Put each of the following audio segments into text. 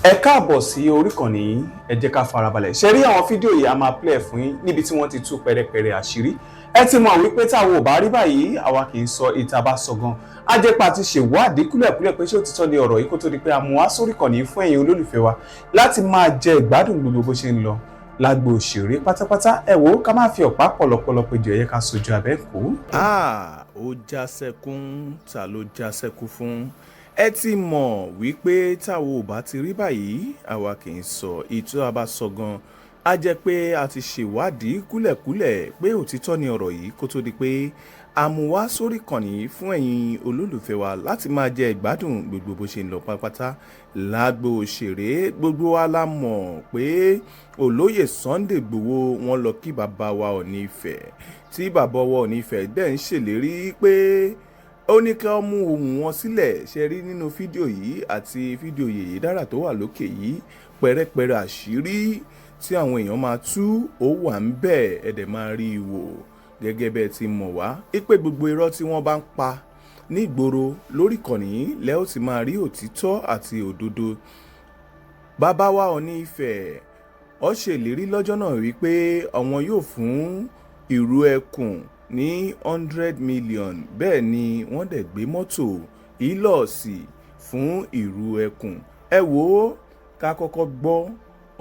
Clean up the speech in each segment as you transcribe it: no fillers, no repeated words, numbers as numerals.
Ẹ káàbọ̀ sí orí ìkànnì yìí, ẹ jẹ́ ká farabalẹ̀. Ṣé rí àwọn fídíò yìí a máa play fún yín níbi tí wọ́n ti tú pẹrẹpẹrẹ àṣírí. Ẹ ti mọ̀ wípé táwọn ò bá rí báyìí, àwa kì í sọ ìta bá sọ gan. A jẹ́ pa ti ṣèwádìí kúlẹ̀kúlẹ̀ pé ṣé òtítọ́ ni ọ̀rọ̀ yìí kó tó di pé a mú wá sórí ìkànnì yìí fún ẹ̀yin olólùfẹ́ wa láti máa jẹ ìgbádùn gbogbo bó ṣe ń lọ lágbo òṣèré pátápátá. Ẹ wò ó ká má fi ọ̀pá pọ̀lọpọ̀lọ péjọ ẹ̀yẹ ká sojú abẹ́ kó. Ó já sẹ́kún, ta ló já sẹ́kún fún? Ẹ ti mọ̀ wípé táwo ò bá ti rí báyìí àwa kì í sọ ìtú a bá sọ gan. A jẹ́ pé a ti ṣèwádìí kúlẹ̀kúlẹ̀ pé òtítọ́ ni ọ̀rọ̀ yìí kó tó di pé a mú wá sórí ìkànnì fún ẹ̀yin olólùfẹ́ wa láti máa jẹ ìgbádùn gbogbo bó ṣe ń lọ pátápátá lágbo òṣèré. Gbogbo wa la mọ̀ pé olóyè Sunday Igboho wọn lọ kí bàbá wa Ọọ̀ni Ifẹ̀ tí bàbá wa Ọọ̀ni Ifẹ̀ dẹ̀ ń ṣèlérí pé ó ní ká mú ohùn wọn sílẹ̀. Ṣe rí nínú fídíò yìí àti fídíò Yèyé Dára tó wà lókè yìí pẹ̀rẹ̀pẹ̀rẹ̀ àṣírí tí àwọn èèyàn máa tú ó wà ń bẹ̀ ẹ̀dẹ̀ máa rí i wò gẹ́gẹ́ bẹ́ẹ̀ ti mọ̀ wá pé gbogbo irọ́ tí wọ́n bá ń pa ní ìgboro lórí ìkànnì yìí lẹ́ ó ti máa rí òtítọ́ àti òdodo. Bàbá wa Ọọ̀ni Ifẹ̀ ó ṣèlérí lọ́jọ́ náà wípé àwọn yóò fún ìrù ẹkùn ní 100 million. Bẹ́ẹ̀ ni wọ́n dẹ̀ gbé mọ́tò ìlọ́ọ̀sì fún ìrù ẹkùn. Ẹ wò ó ká kọ́kọ́ gbọ́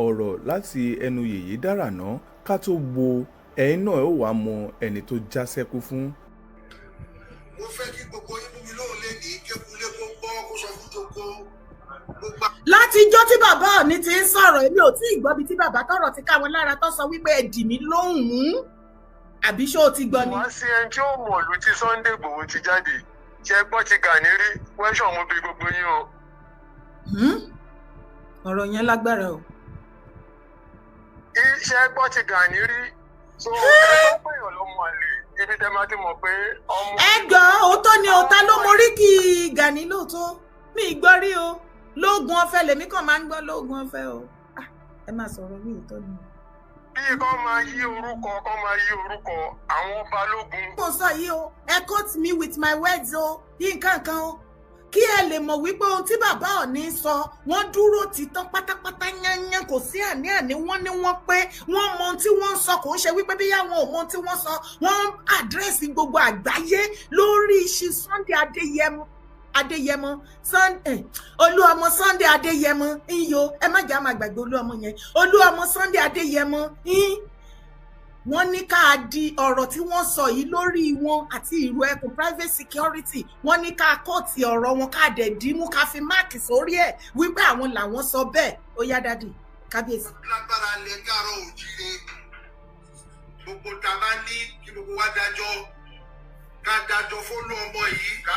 ọ̀rọ̀ láti ẹnu Yèyé Dára náà ká tó wo ẹ̀yin náà ó wà mọ ẹni tó já sẹ́kún fún. Mo fẹ́ kí gbogbo yín mú mi lóhùn lé ní kékulé kó gbọ́ kó sọ fún gbogbo. Láti ijọ́ tí bàbá Ọọ̀ni ti ń sọ̀rọ̀ èmi ò tí ì gbọ́ bí tí bàbá tọ̀rọ̀ ti káwọn lára tó sọ wípé ẹ dì mí lóhùn àbí ṣó o ti gbọ́ ni. wọ́n sí ẹni tí ó mọ̀ lù tí Sunday Igboho ti jáde ṣe gbọ́ ti Gani rí wẹ́ṣọ̀ mú bí gbogbo yín o. ọ̀rọ̀ yẹn lágbára o. iṣẹ́ gbọ́ ti Gani rí so ẹ tó pèèyàn ló mọ̀ lè ibi tẹ́ máa ti mọ̀ pé ọmọ. ẹ gbọ́ òótọ́ ni ọ̀tá ló morí kí Gani lóòótọ́ mi ì gbọ́ rí o lóògùn ọ̀fẹ́ lèmi kàn máa ń gbọ́ lóògùn ọ̀fẹ́ o ẹ máa sọ̀rọ̀ mi ìtọ́ ni. bí kò máa yí orúkọ àwọn balógun. mo sọ yìí o ẹ quote me with my words o yí nǹkan kan o kí ẹ lè mọ̀ wípé ohun tí bàbá Ọọ̀ni sọ wọ́n dúró títán pátápátá yányán kò sí àní-àní wọ́n ní wọ́n pé wọ́n mọ ohun tí wọ́n ń sọ kò ń ṣe wípé bí àwọn ò mọ ohun tí wọ́n sọ wọ́n àdírẹ́sì gbogbo àgbáyé lórí iṣẹ́ Sunday Adéyẹmọ Olúọmọ Sunday Adéyẹmọ iyọ ẹ má jà máa gbàgbé Olúọmọ yẹn Olúọmọ Sunday Adéyẹmọ wọ́n ní ká di ọ̀rọ̀ tí wọ́n sọ yìí lórí wọn àti ìrù ẹkùn private security wọ́n ní ká kóòtì ọ̀rọ̀ wọn ká dẹ̀ dìímú ká fi máàkì sórí ẹ̀ wípé àwọn làwọn sọ bẹ́ẹ̀ ó yá dádì kábíyèsí. lágbára lè Káàárọ̀ Oòjíire gbogbo tá a bá ní kí gbogbo wa dájọ́ ká dájọ́ fólú ọmọ yìí ká.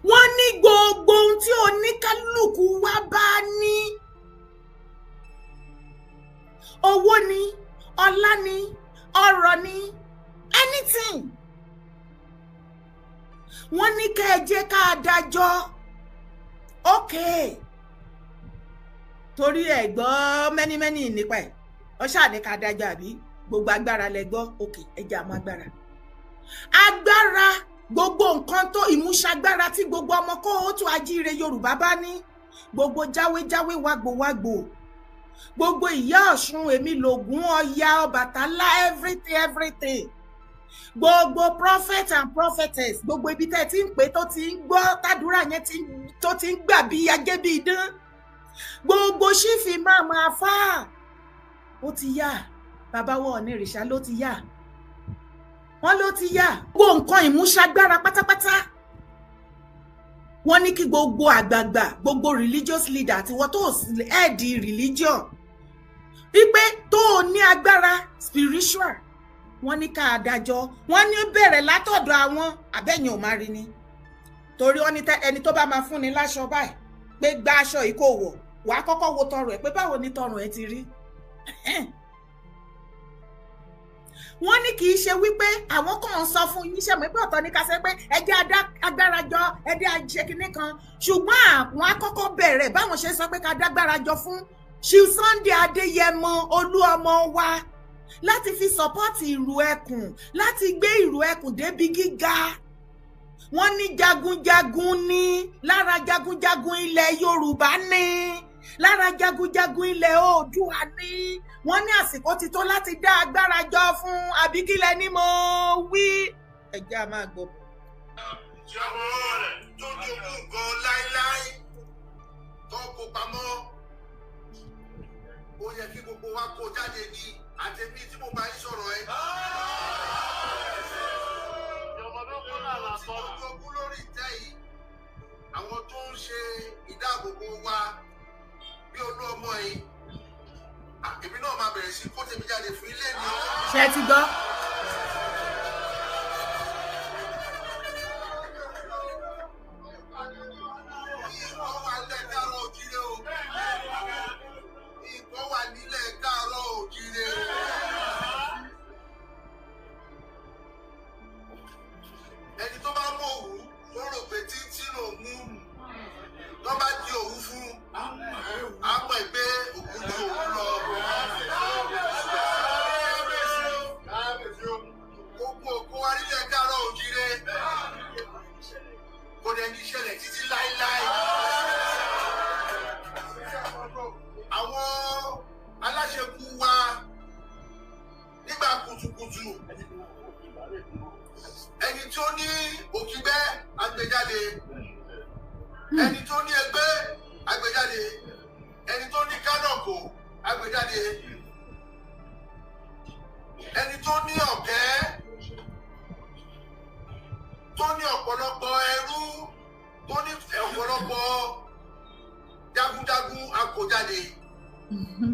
wọ́n ní gbogbo ohun tí oníkálùkù wa bá ní owó ni ọlá ni ọrọ̀ ni anything wọ́n ní ká ẹ jẹ́ ká dájọ́ okay torí ẹ gbọ́ mẹ́nímẹ́ní nípa ẹ̀ ọ ṣáà ní ká dájọ́ àbí gbogbo agbára lẹ gbọ́ okay ẹ jẹ́ àmọ́ agbára gbogbo nǹkan tó ìmúṣagbára tí gbogbo ọmọ kóòtù ajíire Yorùbá bá ní gbogbo jáwéjáwé wágbòwágbò gbogbo ìyá Ọ̀ṣun èmi lògún Ọya Ọbàtálá everything gbogbo prophet and prophetess gbogbo ibi tẹ́ ti ń pè tó ti ń gbọ́ tàdúrà yẹn tó ti ń gbà bí ajé bí idán gbogbo ṣífì máa máa fà ó ti yá bàbá wa Ọọ̀ni ìrìṣà ló ti yá wọ́n ló ti yá gbogbo nǹkan ìmúṣagbára pátápátá wọ́n ní kí gbogbo àgbààgbà gbogbo religious leader àti wọ́n tó ẹ̀ẹ́dì religion wípé tó ní agbára spiritual wọ́n ní ká adájọ́ wọ́n ní bẹ̀rẹ̀ látọ̀dọ̀ àwọn abẹ́yìn ò máa rí ni torí wọ́n ní ẹni tó bá máa fún ni láṣọ báyìí pé gba aṣọ yìí kò wọ̀ wàá kọ́kọ́ wo tọrùn ẹ̀ pé báwo ni tọrùn ẹ̀ ti rí wọ́n ní kì í ṣe wípé àwọn kan ń sọ fún yín ṣẹ̀mọ́ pé ọ̀tọ̀ ní ká ṣe pé ẹjẹ́ agbára jọ ẹjẹ́ àṣekínní kan ṣùgbọ́n àwọn akọ́kọ́ bẹ̀rẹ̀ báwọn ṣe sọ pé ká dágbára jọ fún Chief Sunday Adéyẹmọ Olúọmọ wa láti fi sọ́pọ́tì ìlú ẹkùn láti gbé ìlú ẹkùn débi gíga. Wọ́n ní jagunjagun ní lára jagunjagun ilẹ̀ Yorùbá ní lára jagunjagun ilẹ̀ Oòduà ní. Wọ́n ní àsìkò ti tó láti dá agbára jọ fún àbíkílẹ̀ ní mo wí. Ẹ jẹ́ a máa gbọ́. ìjọba tó jogún nǹkan láéláé tó kó pamọ́ ó yẹ kí gbogbo wa kó jáde ní àtẹ̀mí tí mo bá ń sọ̀rọ̀ ẹ. jogún lórí ìtẹ́ yìí àwọn tó ń ṣe ìdáàbòbò wa bí olú ọmọ yìí èmi náà máa bẹ̀rẹ̀ sí kó tèmi jáde fún ilé mi. Ṣé ti gbọ́? Ẹni tó bá mú òwú tó rò pé títí ló mú tó bá di òwú fún á mọ̀ pé òkú ju òwú lọ. Gbogbo òkú wa nílẹ̀ káàárọ̀ òjíire kò dẹ̀ ní ìṣẹ̀lẹ̀ títí láéláé. Àwọn aláṣekú wa nígbà kùtùkùtù ẹni tó ní òkìgbẹ́ agbèjáde, ẹni tó ní ẹgbẹ́ agbèjáde, ẹni tó ní kánọ̀kò agbèjáde, ẹni tó ní ọ̀kẹ́ tó ní ọ̀pọ̀lọpọ̀ ẹrú tó ní ọ̀pọ̀lọpọ̀ jagunjagun akòjáde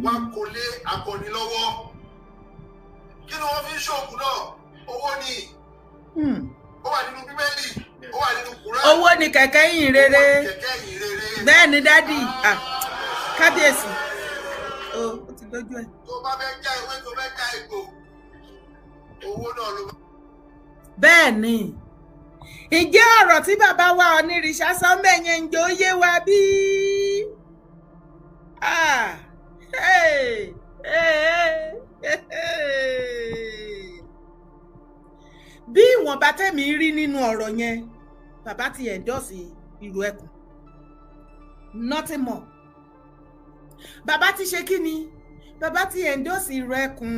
wọn kò lé akọni lọ́wọ́. Kí ni wọ́n fi ń ṣoògùn náà? Owó ni. Ó wà nínú Bíbélì, ó wà nínú Kùránì. Owó ni kẹ̀kẹ́ ìyìn rere. Kẹ̀kẹ́ ìyìn rere. Bẹ́ẹ̀ ni dádì. Kábíyèsí. Ó ti gbójú ẹ̀. Tó bá fẹ́ já ewé, tó fẹ́ já egbò, owó náà ló. Bẹ́ẹ̀ ni. Ǹjẹ́ ọ̀rọ̀ tí bàbá wa Onírìṣà sọ mẹ́yẹn ń jẹ́ ó yé wa bí? Bí ìwọ̀nba tẹ̀mí rí nínú ọ̀rọ̀ yẹn, bàbá ti endorse ìlú ẹkùn. Nothing more. Bàbá ti ṣe kí ni? Bàbá ti endorse ìlú ẹkùn.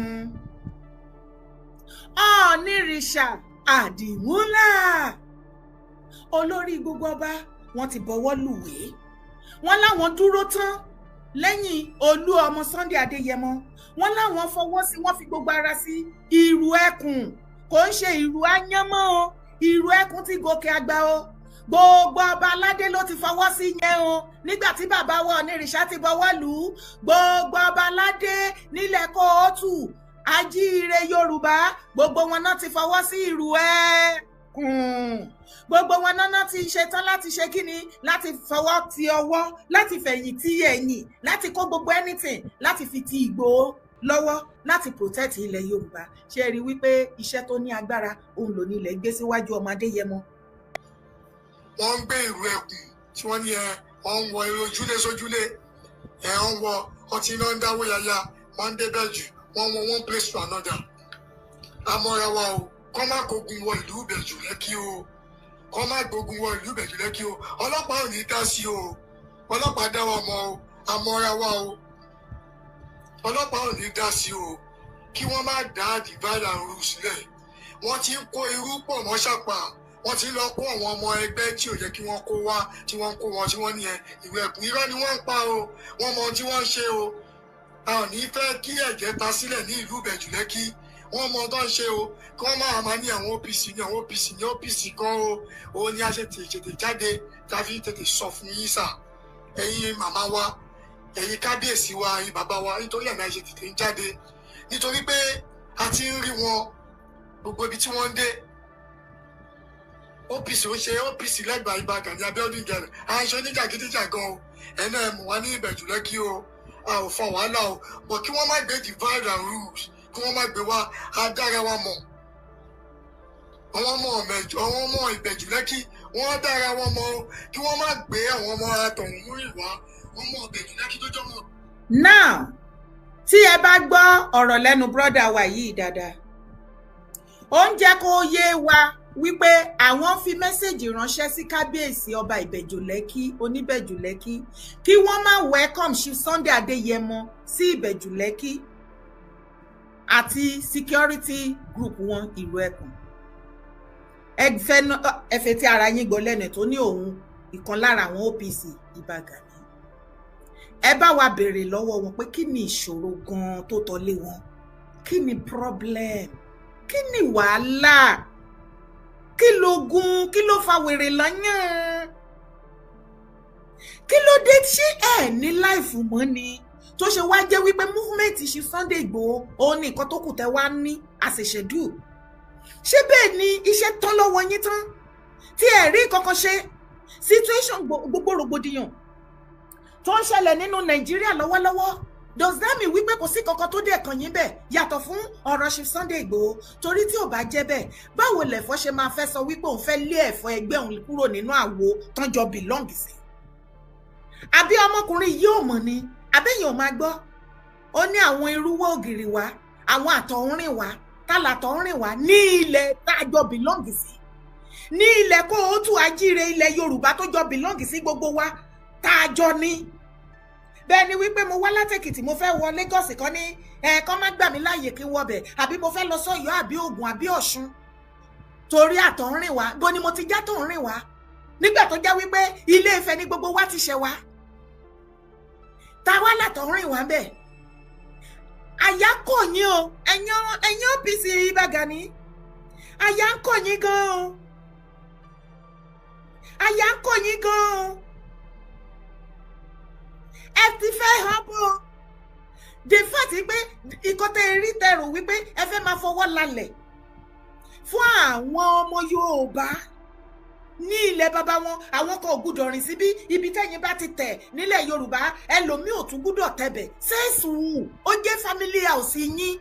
Onírìṣà Àdìmúlà. Olórí gbogbo ọba wọn ti bọwọ́ lùwé. Wọ́n láwọn dúró tán lẹ́yìn Olú ọmọ Sunday Adéyẹmọ. Wọ́n láwọn fọwọ́ sí, wọ́n fi gbogbo ara sí ìlú ẹkùn. Kò ń ṣe ìlú Ayánmọ́ o, ìlú ẹkùn ti gòkè àgbà o. Gbogbo ọba aládé ló ti fọwọ́ sí yẹn o. Nígbà tí bàbá wa Onírìṣà ti bọwọ́ lù ú, gbogbo ọba aládé nílẹ̀ Kóòtù Ajíire Yorùbá, gbogbo wọn náà ti fọwọ́ sí ìlú ẹkùn. Gbogbo wọn náà ti ṣetán láti ṣe kíni, láti fọwọ́ ti ọwọ́, láti fẹ̀yìn ti ẹ̀yìn, láti kó gbogbo anything, láti fi ti Ìgbòho lọ́wọ́, láti protect ilẹ̀ Yorùbá. Ṣé rí wípé iṣẹ́ tó ní agbára òun ló ní ilẹ̀ gbé síwájú ọmọ Adéyẹmọ. Wọ́n ń gbé ìlú ẹkùn tí wọ́n ní wọ́n ń wọ eré ojúlé sójúlé, wọ́n ń wọ ọtí náà ń dáwó yáyá, wọ́n ń débẹ̀ jù, wọ́n wọ one place to another. Àmọ́ra wa o, kọ́ má gbógun wọ ìlú Ìbẹ̀jú Lẹ́kì o, kọ́ má gbógun wọ ìlú Ìbẹ̀jú Lẹ́kì o, ọlọ́pàá ò ní dá sí o, ọlọ́pàá dá wa mọ̀ o, àmọ́ra wa o, ọlọ́pàá ò ní dá sí o, kí wọ́n má dá divide and rule sílẹ̀. Wọ́n ti ń kó irú pọ̀ mọ́ ṣàpà, wọ́n ti lọ kó àwọn ọmọ ẹgbẹ́ tí ò yẹ kí wọ́n kó wá, tí wọ́n kó wọn tí wọ́n ní ìwé ẹ̀kún. Irọ́ ni wọ́n ń pa o, wọ́n mọ ohun tí wọ́n ń ṣe o. A ò ní fẹ́ kí ẹ̀jẹ̀ ta sílẹ̀ ní ìlú Ìbẹ̀jú Lẹ́kì. Wọ́n mọ ohun tó ń ṣe o, kí wọ́n máa ní àwọn OPC ní àwọn OPC ní OPC kan o. Òun ni a ṣe tètè jáde tàbí tètè sọ fún yín sà. Ẹ̀yin màmá wa, ẹ̀yin kábíyèsí wa, ẹ̀yin bàbá wa, nítorí àmì àṣẹ tètè ń jáde. Nítorí pé a ti ń rí wọn gbogbo ibi tí wọ́n ń dé. OPC ó ṣe OPC lẹ́gbàá Ìbà Gani Abíọ́dún Ìgẹ̀rẹ̀. À ń ṣe oníjàgídíjàgan o. Ẹ̀nà ẹ̀mú wa ní Ìbẹ̀jú Lẹ́kì o. A ò fa wàhálà o. Bọ̀ kí wọ́n má gbé divide and rules. Kí wọ́n má gbé wa, á dára wa mọ̀. Àwọn ọmọ Ìbẹ̀jú Lẹ́kì wọ́n dára wọn mọ̀ o. Kí wọ́n má gbé àwọn ọmọ àtọ̀hún mú ìwà ọmọ Ìbẹ̀jú Lẹ́kì tó jọmọ. Now, tí ẹ bá gbọ́ ọ̀rọ̀ lẹ́nu brọ́dà wa yìí dáadáa, ó ń jẹ́ kó yé wa wípé àwọn fi mẹ́sẹ̀jì ránṣẹ́ sí kábíyèsí ọba Ìbẹ̀jú Lẹ́kì, Oníbẹ̀jú Lẹ́kì, kí wọ́n má welcome Chief Sunday Adéyẹmọ sí Ìbẹ̀jú Lẹ́kì àti security group wọn Ìlú Ẹkùn. Ẹfẹ̀ tí ara yín gbọ́ lẹ́nu tó ní òun ìkan lára àwọn OPC Ìbà Gani. Ẹ bá wa béèrè lọ́wọ́ wọn pé kí ni ìṣòro gan tó tọ́lé wọn, kí ni problem, kí ni wàhálà, kí lógun, kí ló fa wèrè láyàn, kí ló dé tí ẹ ní láìfù mọ́ ni tó ṣe wá jẹ́ wípé movement ṣe Sunday Igboho òun ní nǹkan tó kù tẹ́ wá ní as a schedule. Ṣé bẹ́ẹ̀ ni iṣẹ́ tán lọ́wọ́ yín tán tí ẹ rí kankan ṣe? Situation gbogbo rògbòdìyàn tó ń ṣẹlẹ̀ nínú Nàìjíríà lọ́wọ́lọ́wọ́, does that mean wípé kò sí kankan tó dé kàn yín bẹ́ẹ̀ yàtọ̀ fún ọ̀rọ̀ Chief Sunday Igboho? Torí tí ò bá jẹ́ bẹ́ẹ̀, báwo lẹ̀fọ́ ṣe máa fẹ́ sọ wípé òun fẹ́ lé ẹ̀fọ́ ẹgbẹ́ òun kúrò nínú àwo tán jọ belong sí? Àbí ọmọkùnrin yìí ò mọ̀ ni? Àbẹ́yìn ò máa gbọ́? Ó ní àwọn irúwọ́ ògiri wa, àwọn àtọ̀húnrìn wa, tálàtọ̀húnrìn wa ní ilẹ̀ tá a jọ belong sí, ní ilẹ̀ Kóòtù Àjíire ilẹ̀ Yorùbá tó jọ belong sí gbogbo wa tá a jọ ní. Bẹ́ẹ̀ ni wípé mo wá látẹ̀kìtì, mo fẹ́ wọ Lagos kan ní ẹ̀ẹ̀kan má gbà mí láàyè kí n wọbẹ̀, àbí mo fẹ́ lọ sọ́yọ́ àbí Ògùn àbí Ọ̀ṣun torí àtọ̀húnrìn wa. Bó ni mo ti já tọ̀húnrìn wa nígbà tó já wípé Ilé Ifẹ̀ ni gbogbo wa ti ṣẹ̀ wá, ta wá látọ̀húnrìn wa bẹ́ẹ̀. Àyà kò yín o, ẹ̀yin OPC Ìbà Gani, àyà ń kò yín gan o, àyà ń kò yín gan o. Ẹ ti fẹ́ hàn bó the fact pé ikọ́ tẹ rí tẹrù wípé ẹ fẹ́ máa fọwọ́ lálẹ̀ fún àwọn ọmọ Yorùbá ní ilẹ̀ bàbá wọn. Àwọn kan ò gbúdọ̀ rìn síbí, ibi tẹ́yin bá ti tẹ̀ nílẹ̀ Yorùbá ẹlòmíì ò tún gbúdọ̀ tẹ̀bẹ̀. Sẹ́ẹ̀sù ó jẹ́ family house yín,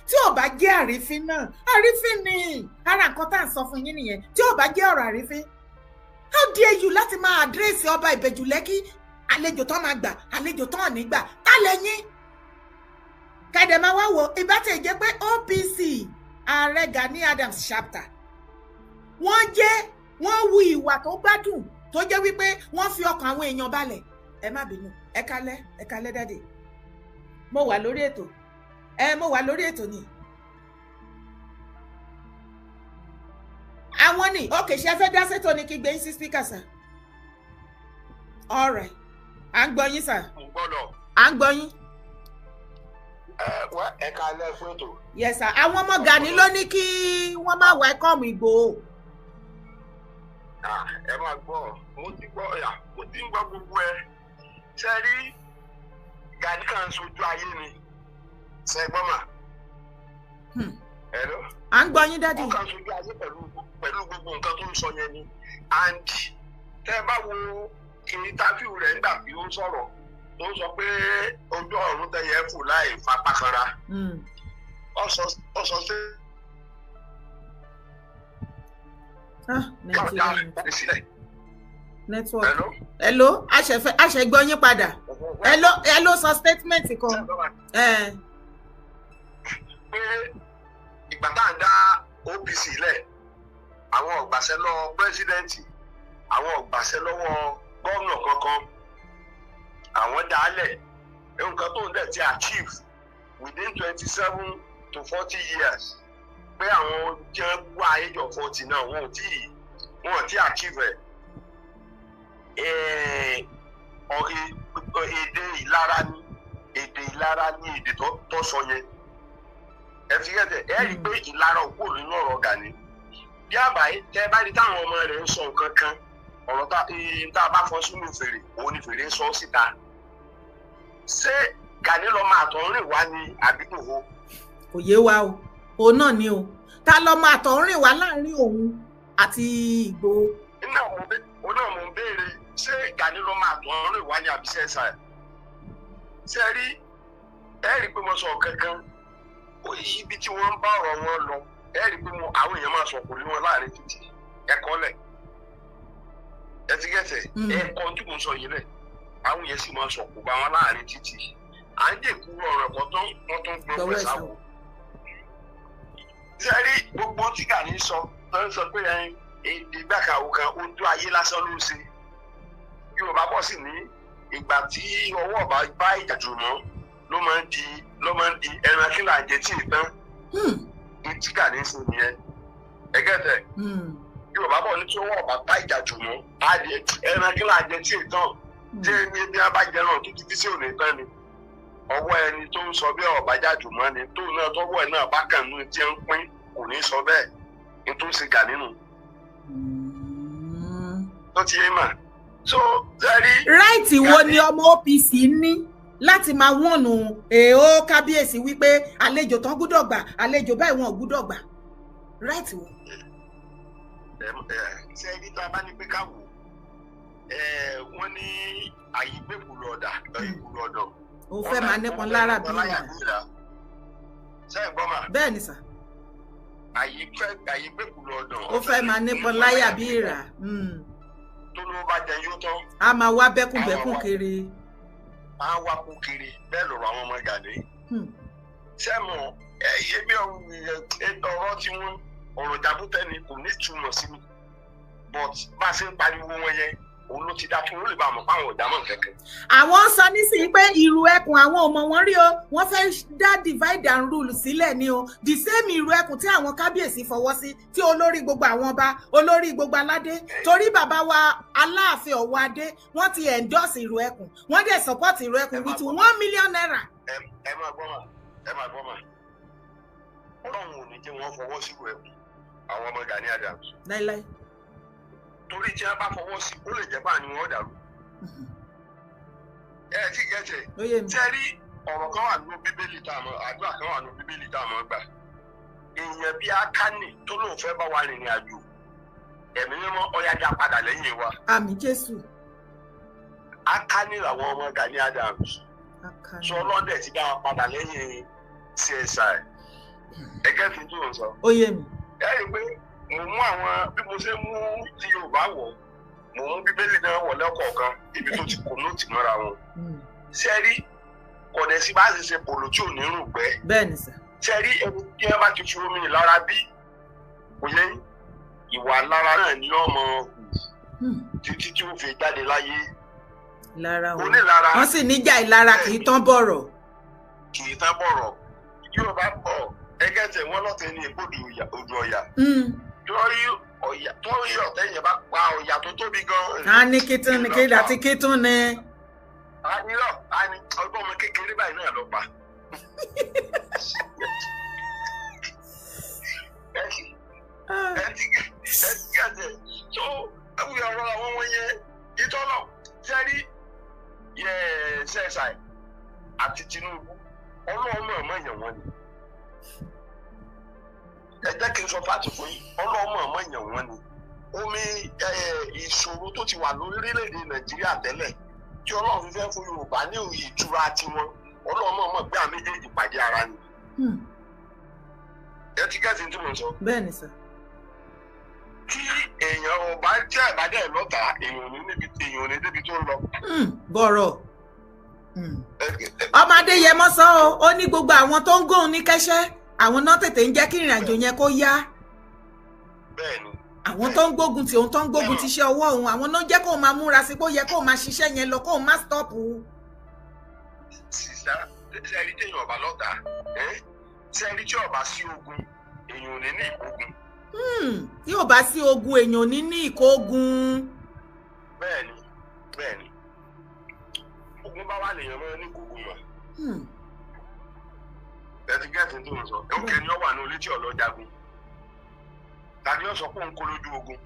tí ò bá jẹ́ àrífín náà, àrífín ni ara nǹkan tá à ń sọ fún yín nìyẹn. Tí ò bá jẹ́ ọ̀rọ̀ àrífín, how dare you láti máa àdírẹ́sì ọba Ìbẹ̀jú Lẹ́kì, àlejò tán máa gbà, àlejò tán ní gbà, tá lẹ́yìn kẹ̀dẹ̀ máa wá wò. Ìbátẹ̀ jẹ́ pé OPC Ààrẹ Gani Adams chapter wọ́n wu ìwà tó gbádùn tó jẹ́ wípé wọ́n fi ọkàn àwọn èèyàn balẹ̀. Ẹ má bínú, ẹ kálẹ́ dáde, mo wà lórí ètò, mo wà lórí ètò ni. Àwọn ni okay, ṣe fẹ́ dá sétò ní kí gbé yín sí speaker sir. All right, à ń gbọ́ yín sir. À ń gbọ́ yín. Ẹ kálẹ́ fún ètò. Yes sir, àwọn ọmọ Gani ló ní kí wọ́n má welcome Igboho. Ẹ máa gbọ́, mo ti ń gbọ́ gbogbo ẹ. Ṣé rí Gani kan sojú ayé ni? Ṣé gbọ́ mà? Hello? À ń gbọ́ yín dádì. Ó kàn sojú ayé pẹ̀lú gbogbo nǹkan tó ń sọ yẹn ni. And tẹ́ bá wo interview rẹ̀ nígbà tí ó sọ̀rọ̀, tó sọ pé ojú ọ̀run tẹ̀yẹ fò láì fapá kanra. Ó sọ sí. Network. Hello, àṣẹgbọ́ yín padà. Hello sọ statement kan. Pé ìgbà tá à ń dá OPC lẹ̀, àwọn ò gbàṣẹ lọ́wọ́ pírẹ́sídẹ́ǹtì, àwọn ò gbàṣẹ lọ́wọ́ gómìnà kankan, àwọn dá lẹ̀ nǹkan tó ń dẹ̀ ti achieve within 27 to 40 years. Pé àwọn jẹ́ wá age of 40 náà wọn ò tí achieve ẹ̀. Èdè ìlara ni èdè tó sọ yẹn. Ẹ fi kẹ́tẹ̀ ẹ rí i pé ìlara òkú nínú ọ̀rọ̀ Gani. Bí àbáyé tẹ́ bá rí táwọn ọmọ rẹ̀ ń sọ nǹkan kan, ọ̀rọ̀ tá a bá fọ́ sínú fèrè òun ni fèrè ń sọ síta. Ṣé Gani lọ máa tọ̀ rìn wá ní àbíkòho? Kò yé wa o, òun náà ni o. Ta lọ máa tọ̀ rìn wá láàrin òun àti Ìgbòho? Òun náà mo ń béèrè, ṣé Gani lọ máa tọ̀ rìn wá ní àbíṣẹ́ sáà? Ṣé rí ẹ rí i pé mo sọ kankan, ibi tí wọ́n ń bá ọ̀rọ̀ wọn lọ, ẹ rí i pé àwọn èèyàn máa sọ̀kò ní wọn láàrin títì ẹ̀kọ́ lẹ̀. Ẹ ti gẹ̀tẹ̀ ẹ̀kọ́ tí mo sọ yìí lẹ̀, àwọn èèyàn sì máa sọ̀kò bá wọn láàrin títì. à ń dèkú ọ̀rọ̀ kan tó wọ́n tó ń gbọ́ pẹ̀ sáwọ́. sẹ́rí gbogbo tí Gani sọ tó ń sọ pé ìgbà kàwé kan ojú ayé lásán ló ń ṣe. Yorùbá bọ̀ sí ní ìgbà tí ọwọ́ bá ìjà jù mọ́ ló máa ń di ẹran kí là ń jẹ tí ì tán. Tí Gani ń ṣe nìyẹn. Ẹgẹ́tẹ̀. Yorùbá bọ̀ ní tí ọwọ́ bá ìjà jù mọ́ ẹran kí là ń jẹ tí ì tán. Tí ẹni a bá jẹ náà títí sí òní tán ni. Ọwọ́ ẹni tó ń sọ bí ọ̀bájá jù mọ́ ni tó náà tọ́wọ́ ẹ̀ náà bá kàn ní tí ń pín kò ní sọ bẹ́ẹ̀ ní tó ń ṣe Gani nù. Tó ti yé mà. So ráìtì wo ni ọmọ OPC ní láti máa wọnù èèó kábíyèsí wípé àlejò tán gbúdọ̀ gbà àlejò báyìí wọn ò gbúdọ̀ gbà ráìtì wo. ṣé ẹni tá a bá ní pé ká wò wọ́n ní àyígbèkùlù ọ̀dà ìkùlù ọ̀dọ̀. ó fẹ́ máa nípọn lára bí ìlà. ṣé ẹ gbọ́ mà. bẹ́ẹ̀ ni sà. àyígbèkùlù ọ̀dọ̀. ó fẹ́ máa nípọn láyà bí ìrà. tó ló bá jẹ yóò tán. a máa wá bẹ́kùnbẹ́kùn kiri. a wá kú kiri bẹ́ẹ̀ lọ́rọ̀ àwọn ọmọ Gani. sẹ́mu ẹ̀yẹ́bí ọ̀rọ̀ tí wọ́n ọ̀rọ̀ jàbútẹ́ ni kò ní túmọ̀ sí mi but bá a ṣe ń pariwo wọn yẹn òun ló ti dá kí wọ́n lè bá a mọ̀ fáwọn ọ̀dàmọ̀ kẹ̀kẹ́. àwọn sọ nísìnyí pé ìrù ẹkùn àwọn ọmọ wọn rí o wọ́n fẹ́ dá divide and rule sílẹ̀ ni o the same ìrù ẹkùn tí àwọn kábíyèsí fọwọ́ sí tí olórí gbogbo àwọn ọba olórí gbogbo aládé torí bàbá wa Aláàfin Ọ̀wọ̀ Adé wọ́n ti endorse ìrù ẹkùn wọ́n dẹ̀ support ìrù ẹkùn with 1 million naira. ẹ máa gbọ́ mà Ọlọ́run ò ní jẹ́ wọ́n fọwọ́ sí ìrù ẹkùn àwọn ọmọ Gani Adams. láíláí. torí tí a bá fọwọ́ sí ó lè jẹ́ bá ní wọ́n dàrú. Ti gẹ̀ẹ́tẹ̀ tẹ́rí ọ̀rọ̀ kan wà nínú Bíbélì tá a mọ̀ àdúrà kan wà nínú Bíbélì tá a mọ̀ gbà. èèyàn bíi Ákánì tó lóun fẹ́ bá wa rìnrìn àjò ẹ̀mí mímọ́ ọ̀yájà padà lẹ́yìn wa. àmín Jésù. Ákánì làwọn ọmọ Gani Adams. sọ ọlọ́dẹ̀ ti dá wa padà lẹ́yìn CSI. ẹgẹ́ fi tí o sọ. ó yé mi. ẹ rí i pé mo mú àwọn bí mo ṣe mú ti Yorùbá wọ̀ mo mú Bíbélì náà wọ̀ lẹ́kọ̀ọ̀kan ibi tó ti kò nóòtì mọ́ra wọn. sẹ́rí kọ̀dẹ̀sí bá ṣe ṣe pòlò tí ò ní rùn gbẹ́. bẹ́ẹ̀ ni sà. sẹ́rí ẹni tí ẹ bá ti fi omi lára bí kò yẹ ìwà lára náà ní ọmọ títí tí ó fi jáde láyé. lára wọn wọ́n sì níjà ìlara kì í tán bọ̀rọ̀. kì í tán bọ̀rọ̀ Yorùbá bọ̀ ẹgẹ́ tẹ̀ wọ́n lọ́tẹ̀ ní ìbòdì odò Ọ̀yà. torí ọ̀tẹ̀ yẹn bá pa Ọ̀yà tó tóbi gan. a ní kítún ní kéde àti kítún ni. a ní ọgbọ́n ọmọ kékeré báyìí náà lọ pa. ẹ ti gẹ̀ẹ́sẹ̀ tó ẹ̀wù ọ̀rọ̀ àwọn ọmọ yẹn ìtọ́nà sẹ́rí CSI àti Tinubu ọlọ́ọ̀mọ̀ ọmọ èèyàn wọn ni. ẹ jẹ́ kí n sọ fáàtì fún yín ọlọ́ọ̀mọ̀ ọmọ èèyàn wọn ni. omi ìṣòro tó ti wà lórílẹ̀‐èdè Nàìjíríà tẹ́lẹ̀ tí Ọlọ́run fẹ́ fún Yorùbá ní ìtura tiwọn ọlọ́ọ̀mọ̀ ọmọ gbé àmì méjèèjì pàdé ara ni. ẹ ti gẹ́sì tí mo sọ. bẹ́ẹ̀ ni sà. tí èèyàn ọba jẹ́ ìbàdàn lọ́tà èèyàn ní débi tó ń lọ. bọ̀rọ̀ ọmọdé yẹ mọ́ sọ ó ní gbogbo àwọn tó ń gòun ní kẹ́sẹ́ àwọn náà tètè ń jẹ́ kí ìrìn àjò yẹn kó yá. bẹ́ẹ̀ni. àwọn tó ń gbógun tí òun tó ń gbógun ti ṣe ọwọ́ òun àwọn náà jẹ́ kóun máa múra sí pé ó yẹ kóun máa ṣiṣẹ́ yẹn lọ kóun má stọ́ọ̀pù. sísá sẹ́ẹ̀rí tí èèyàn ọba lọ́tà sẹ́ẹ̀rí tí ọba sí ogun èèyàn ò ní ní ìkógun. tí ò bá sí ogun èèyàn ò ní ní ìkógun. bẹ́ẹ̀ni ogun bá wà lèèyàn mọ́ ní kógun mọ́. ẹtì gẹ́ẹ̀tì tó ń sọ òkè ni ó wà ní olétí ọlọ́jagun tàbí ó sọ pé òun kó lójú ogun.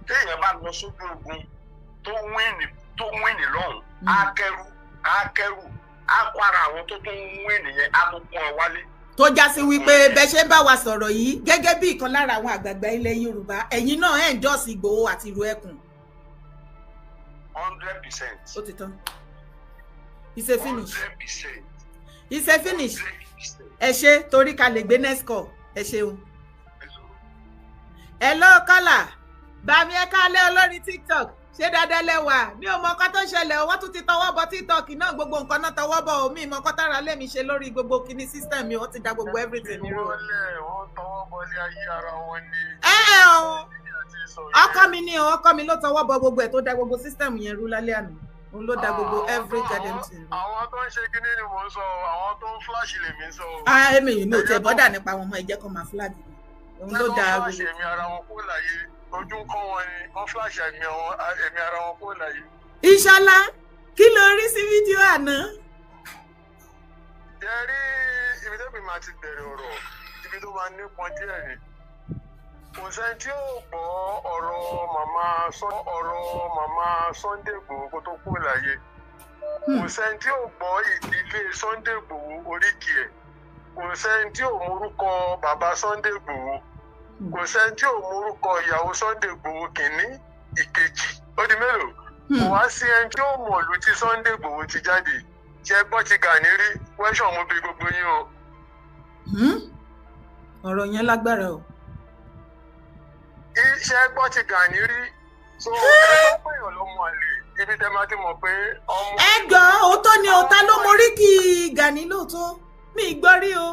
téèyàn bá lọ sójú ogun tó wíìnì lọ́hùn á kẹ́rù á kó ara àwọn tó tún wíìnì yẹn á tún kún ọ wálé. tó já sí wípé bẹ ṣe ń bá wa sọ̀rọ̀ yìí gẹ́gẹ́ bí ìkan lára àwọn àgbààgbà ilẹ̀ Yorùbá ẹ̀yin náà ẹ̀ ń jọ́sìn Ìgbòho àti ìrù ẹkùn. 100%. ó ti tán. It's a finish. 100%. It's a finish. ẹ ṣe torí ká lè gbé next call ẹ ṣeun. hello kọ́là bàmí ẹ kálẹ́ olórí TikTok ṣé dáadáa lẹ́wà ní ọmọ ọkọ tó ṣẹlẹ̀ wọ́n tún ti tọwọ́ bọ TikTok náà gbogbo nǹkan náà tọwọ́ bọ omi ìmọ̀ ọkọ tára lẹ́mi ṣe lórí gbogbo kíní system mi wọ́n ti da gbogbo everything mi rú. wọ́n tọwọ́ bọ ní ayé ara wọn ni. ọkọ mi ni ọkọ mi ló tọwọ́ bọ gbogbo ẹ̀ tó da gbogbo system yẹn rú lálẹ́ àná òun ló da gbogbo every garden thing. àwọn tó ń ṣe kíní ni mò ń sọ àwọn tó ń flash lèmi ń sọ. èmi yìí mi ò tẹ bọ́dà nípa wọn mọ́ ẹ jẹ́ kó máa flag òun ló da gbogbo. flash èmi ara wọn kó láyé ojú ń kọ́ wọn ni wọ́n flash èmi ara wọn kó láyé. Ìṣọ̀lá kí ló rí sí fídíò àná. jẹ́ rí ibi tẹ́bi máa ti bẹ̀rẹ̀ ọ̀rọ̀ ibi tó máa nípọn díẹ̀ ni kò sẹ́ni tí ó gbọ́ ọ̀rọ̀ màmá Sunday Igboho kó tó kú láyé kò sẹ́ni tí ó gbọ́ ìdílé Sunday Igboho oríkì ẹ̀ kò sẹ́ni tí ò mórúkọ bàbá Sunday Igboho kò sẹ́ni tí ò mórúkọ ìyàwó Sunday Igboho kìíní ìkejì ó di mélòó kò wá sí ẹni tí ó mọ̀ ìlú tí Sunday Igboho ti jáde ṣe gbọ́ ti Gani rí wẹ́ṣọ̀ mú bí gbogbo yín o. ọ̀rọ̀ yẹn lágbára o. iṣẹ́ gbọ́ ti Gani rí so ẹni tó pèèyàn ló mọ àlè ibi tẹ́ máa ti mọ̀ pé ọmọ. ẹjọ́ òótọ́ ni òótá ló morí kí Gani lóòótọ́ mi gbọ́ rí o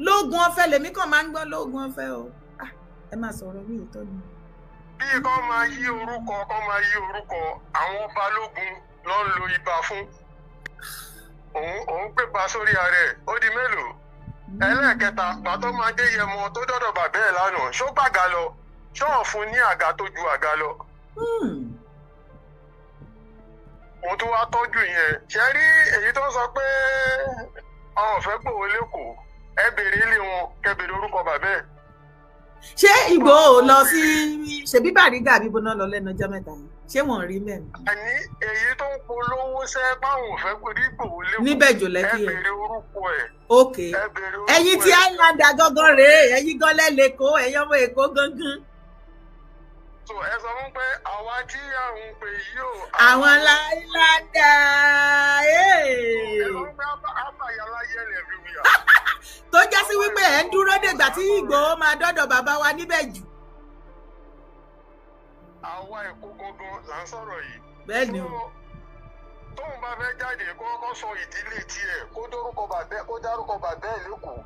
lóògùn ọ̀fẹ́ lèmi kàn máa ń gbọ́ lóògùn ọ̀fẹ́ o ẹ máa sọ̀rọ̀ bí òótọ́ ni. bí kò máa yí orúkọ àwọn balógun ló ń lo ibà fún òun pèpà sórí ààrẹ ó di mélòó ẹlẹ́ẹ̀kẹta pàtó máa dé Yẹmọ tó dọ́dọ̀ bàbá ẹ̀ lánàá ṣó gbàgà lọ ṣọ́ọ̀ fún ní àga tó ju àga lọ. mo tún wá tọ́jú yẹn ṣe rí èyí tó sọ pé àwọn ò fẹ́ gbòó lẹ́kọ̀ọ́ ẹ béèrè ilé wọn kẹ béèrè orúkọ bàbá ẹ̀. ṣé Ìgbòho lọ sí ṣebí Bàrígà bíbo náà lọ lẹ́nu ọjọ́ mẹ́ta yìí ṣé wọ́n rí mẹ́rin. àní èyí tó ń polówó sẹ́ páwọn ò fẹ́ rí gbòó lẹ́kọ̀ọ́ níbẹ̀ jò lẹ́kì ẹ ẹ̀. béèrè orúkọ ẹ̀. ok ẹ̀yin tí Islander gangan rèé ẹ̀yin gan lẹ́lẹ́kọ̀ọ́ ẹ̀yin ọmọ Èkó gangan. so ẹ sọ fún pé àwa tí à ń pè yìí o. àwọn Islander ẹ sọ fún pé àbàyàlá yẹlẹ everywhere. tó já sí wípé ẹ̀ ń dúró dègbà tí Ìgbòho máa dọ́dọ̀ bàbá wa níbẹ̀ jù. àwa Èkó gangan là ń sọ̀rọ̀ yìí. bẹ́ẹ̀ ni o. tóun bá fẹ́ jáde kó kọ́kọ́ sọ ìdílé tiẹ̀ kó dárúkọ bàbá ẹ̀ lẹ́kọ̀ọ́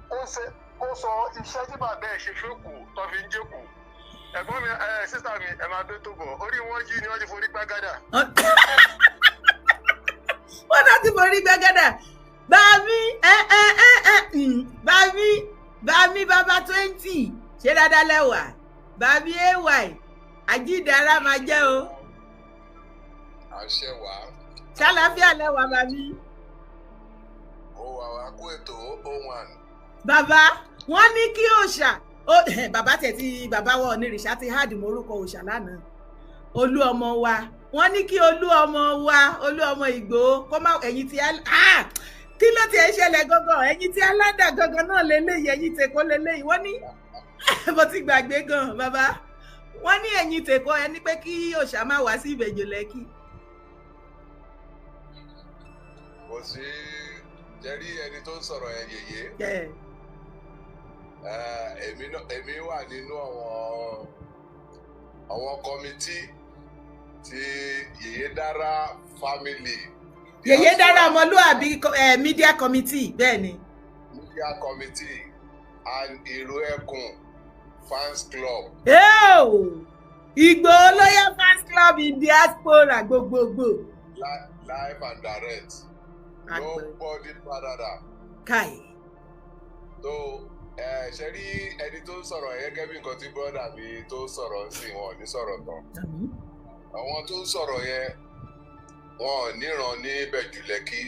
kó sọ iṣẹ́ tí bàbá ẹ̀ ṣe fẹ́kù tó fi ń jẹ́kù. ẹ̀gbọ́n mi sísá mi ẹ̀ máa bẹ́ tó bọ̀ orí wọn yí ni wọ́n ti forí gbàgádà. wọ́n náà ti forí gbàgádà. bàmí bàbá 20 ṣé dáadáa lẹ́wà bàmí ay àjíǹdára máa jẹ́ o. àṣẹ wà. ṣàlàáfíà lẹ́wà bàmí. ó wà wá kó ètò O1. bàbá wọ́n ní kí òòṣà bàbá tẹ̀ tí bàbá wa onírìṣà ti háàdì morúkọ òòṣà lánàá olú ọmọ wa wọ́n ní kí olú ọmọ Ìgbòho kó má ẹ̀yìn tí kí ló ti ẹ̀ ṣẹlẹ̀ gangan ẹ̀yìn tí aládà gangan náà lélẹ́yìí ẹ̀yìn tèkó lélẹ́yìí wọ́n ní mo ti gbàgbé gan bàbá wọ́n ní ẹ̀yìn tèkó ẹni pé kí òòṣà má wá sí Ìbẹ̀jò Lẹ́kì. kò sí jẹ́rí ẹni tó ń sọ̀rọ̀ ẹ̀ yèyé èmi wà nínú àwọn kọmitì tí Yèyé Dára family. Yèyé Dára ọmọlúwàbí media committee bẹ́ẹ̀ ni. media committee and Ìró Ẹkùn fans club. Ìgbòho lóyè fans club in diaspora gbogbogbò. Live and direct. Nobody padà. Kai. So ṣe rí ẹni tó ń sọ̀rọ̀ gẹ́gẹ́ bí nǹkan tí bọ́dà mi tó sọ̀rọ̀ ń sìn wọn ò ní sọ̀rọ̀ tán. àwọn tó ń sọ̀rọ̀ yẹn wọn ò níran ní Ìbẹ̀jú Lẹ́kì.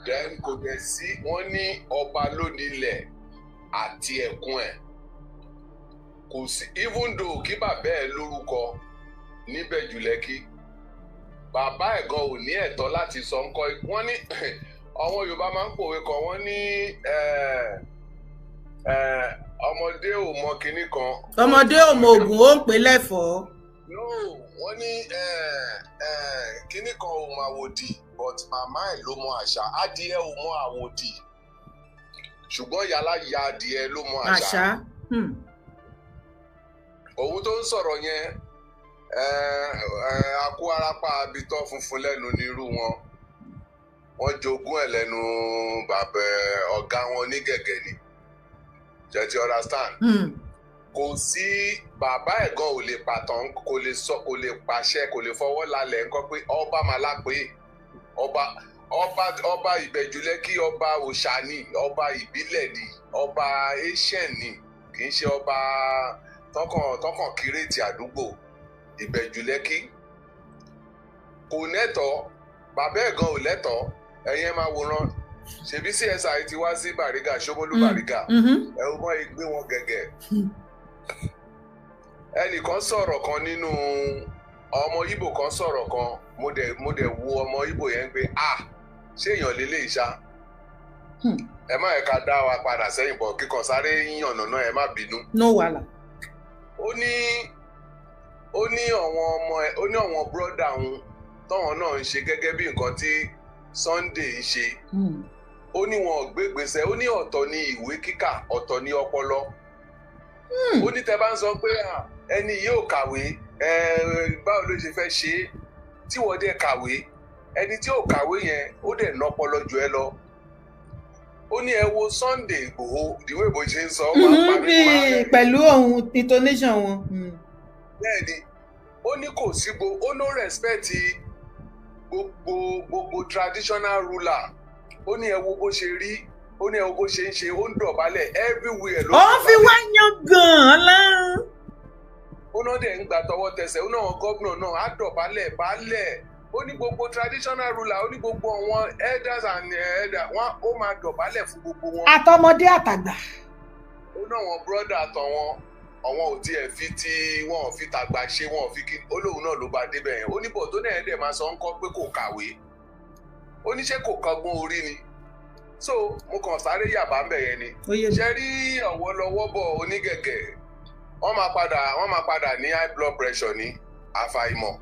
then kò dẹ̀ sí wọ́n ní ọba lónílẹ̀ àti ẹ̀kún ẹ̀. kò sí even though kí bàbá ẹ̀ lórúkọ ní Ìbẹ̀jú Lẹ́kì bàbá ẹ̀ gan ò ní ẹ̀tọ́ láti sọ ńkọ́ wọ́n ní àwọn Yorùbá máa ń pòwe kan wọ́n ní ọmọdé ò mọ kinní kan. ọmọdé ò mọ ògùn ó ń pè lẹ́fọ̀ọ́. no wọ́n ní kinní kan ò mọ àwòdì but màmá ẹ̀ ló mọ àṣà adìẹ ò mọ àwòdì ṣùgbọ́n yàrá ya adìẹ ló mọ àṣà. àṣà. òun tó ń sọ̀rọ̀ yẹn Akó arápá abitọ́ funfun lẹ́nu nírú wọn. Wọ́n jogún ẹ̀ lẹ́nu bàbá ọ̀gá wọn ní gẹ̀gẹ̀ ni. Ṣé ti understand? Kò sí bàbá ẹ̀ gan ò lè pàtàn, kò lè sọ, kò lè pàṣẹ, kò lè fọwọ́ lálẹ̀ nǹkan pé ọba máa lápè ọba Ìbẹ̀júlẹ́kì ọba òòṣà ni, ọba ìbílẹ̀ ni, ọba Asian ni, kì í ṣe ọba tọkàn kírètì àdúgbò. Ìbẹ̀júlẹ́kì kò lẹ́tọ̀ọ́, bàbá ẹ̀ gan ò lẹ́tọ̀ọ́. Ẹ̀yin máa wòran, ṣebí CSI ti wá sí Bàrígà, Ṣómólú Bàrígà, ẹ ó mọ ìgbé wọn gẹ̀gẹ̀. Ẹnìkan sọ̀rọ̀ kan nínú ọmọ Ìgbò kan sọ̀rọ̀ kan, mo dẹ̀ wo ọmọ Ìgbò yẹn pé ṣé èèyàn lélẹ̀ ìṣá. Ẹ má ẹ̀ka dá wa padà sẹ́yìn bọ̀ kíkan sáré yíyan ọ̀nà ẹ má bínú. No wàhálà. Ó ní àwọn bírọ́dà òun tọ́wọ́n náà ń ṣe gẹ́gẹ́ bí nǹkan tí Sunday ń ṣe. Ó ní wọn ò gbégbèsè, ó ní ọ̀tọ̀ ní ìwé kíkà, ọ̀tọ̀ ní ọpọlọ. Ó ní tẹ́ bá ń sọ pé ẹni yìí ò kàwé, báwo ló ṣe fẹ́ ṣe é tí wọ́n dẹ̀ kàwé, ẹni tí ò kàwé yẹn ó dẹ̀ nọpọlọ jù ẹ lọ. Ó ní ẹ wo Sunday Igboho ìwé ìbò ṣe ń sọ pẹ̀lú ohun intonation wọn. Bẹ́ẹ̀ni, ó ní kò sí ó no respect gbogbo traditional ruler. Ó ní ẹ wo bó ṣe rí, ó ní ẹ wo bó ṣe ń ṣe, ó ń dọ̀bálẹ̀ everywhere ló. Ó fi wá yan gan-an lárùn. Ó náà dẹ̀ ń gbà tọwọ́ tẹsẹ̀, ó náà gómìnà náà á dọ̀bálẹ̀ bálẹ̀. Ó ní gbogbo traditional ruler, ó ní gbogbo àwọn elders and elders wọn ó máa dọ̀bálẹ̀ fún gbogbo wọn. Àtọmọdé àtàgbà. Ó náà wọn brother àtọwọn àwọn ò tiẹ̀ fi tí wọn ò fi tàgbà ṣe, wọn ò fi kí olóhùn náà ló bá débẹ̀ yẹn. Ó ní bọ̀ tó náà dẹ̀ máa sọ ń kọ́ pé kò kàwé. Ó ní ṣé kò kọ́gbọ́n orí ni. So mo kàn sáré yàbá ń bẹ̀ yẹn ni. Ṣé rí ọ̀wọ́ lọ́wọ́ bọ̀ onígẹ̀gẹ̀ wọ́n máa padà ní high blood pressure ní àfàìmọ̀,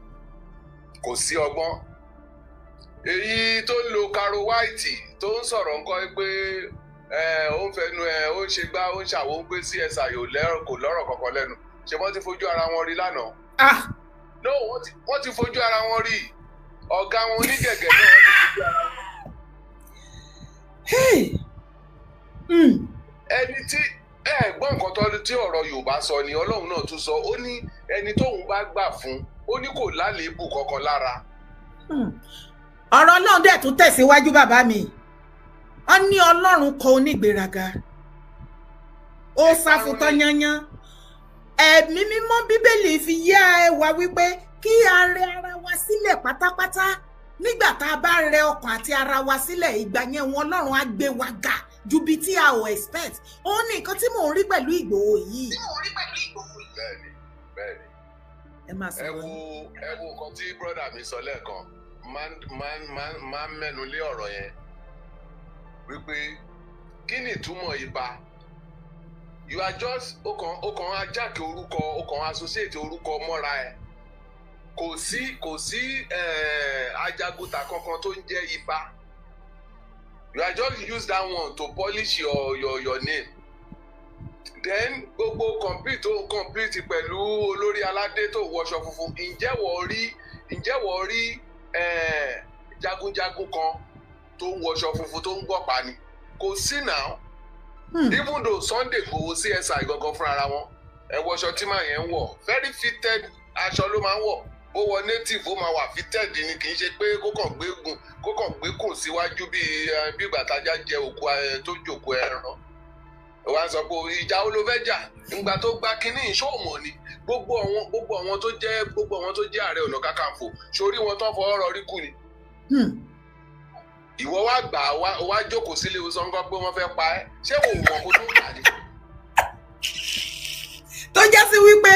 kò sí ọgbọ́n. Èyí tó ń lo Caro White tó ń sọ̀rọ̀ nǹkan pé ó ń fẹnu ó ń ṣe gbá ó ń ṣàwó ń pé CSI kò lọ́rọ̀ kankan lẹ́nu, ṣé wọ́n ti fojú ara wọn rí lánàá? No, wọ́n ti fojú ara wọn rí. Ọ̀gá wọn onígẹ̀gẹ̀ náà wọ́n ti fojú ara wọn. Ẹni tí gbọ́ nǹkan tí ọ̀rọ̀ Yorùbá sọ ni Ọlọ́run náà tún sọ, ó ní ẹni tóun bá gbà fún, ó ní kò lálébù kankan lára. Ọ̀rọ̀ Ọlọ́run dẹ̀ tún tẹ̀síwájú bàbá mi. Ó ní Ọlọ́run kọ onígbéraga, ó sáfùtọ́ yányán. Ẹ̀mí mímọ́ Bíbélì fi yá ẹ wá wípé kí a rẹ ara wa sílẹ̀ pátápátá. Nígbà tá a bá rẹ ọkàn àti ara wa sílẹ̀, ìgbà yẹn wọn Ọlọ́run á gbé wa ga ju bí tí a ò expect. Ó ní nǹkan tí mò ń rí pẹ̀lú Ìgbòho yìí. Bẹ́ẹ̀ni. Ẹ máa sọ wọn. Ẹ wo nǹkan tí brọ́dà mi sọ lẹ́ẹ̀kan, máa ń mẹ́nu lé ọ̀rọ̀ yẹn wípé kí ni ìtumọ̀ ibà? You are just ó kàn ajáke orúkọ, ó kàn associate orúkọ mọ́ra ẹ̀. Kò sí ajagunta kankan tó ń jẹ́ ibà. You are just use that one to polish your name. Then gbogbo compete pẹ̀lú olórí aládé tó wọṣọ funfun. Ǹjẹ́ wọ́n rí jagunjagun kan tó ń wọṣọ funfun tó ń gbọ̀pá ni? Kò sí náà. Even though Sunday Igboho CSI gangan fúnra ara wọn, ẹ wọṣọ tí màá yẹn ń wọ̀, very fitted aṣọ ló máa ń wọ̀. Ó wọ native ó máa wà fitted ni, kì í ṣe pé kó kàn gbé kùn síwájú bí ìgbà tájá jẹ òkú tó jòkó ẹran. Wọ́n á sọ pé ìjà wo ló fẹ́ jà nígbà tó gba kínní ìṣòwò ni. Gbogbo àwọn tó jẹ́ Ààrẹ Ọ̀nà Kakanfò sórí wọn tán fọwọ́ rọrí kù ni. Ìwọ wá gbà wá jókòó sílé ìwòsàn kan pé wọ́n fẹ́ pa ẹ́, ṣé wò wọ́n kó tó gbà ní? Tó jẹ́ sí wípé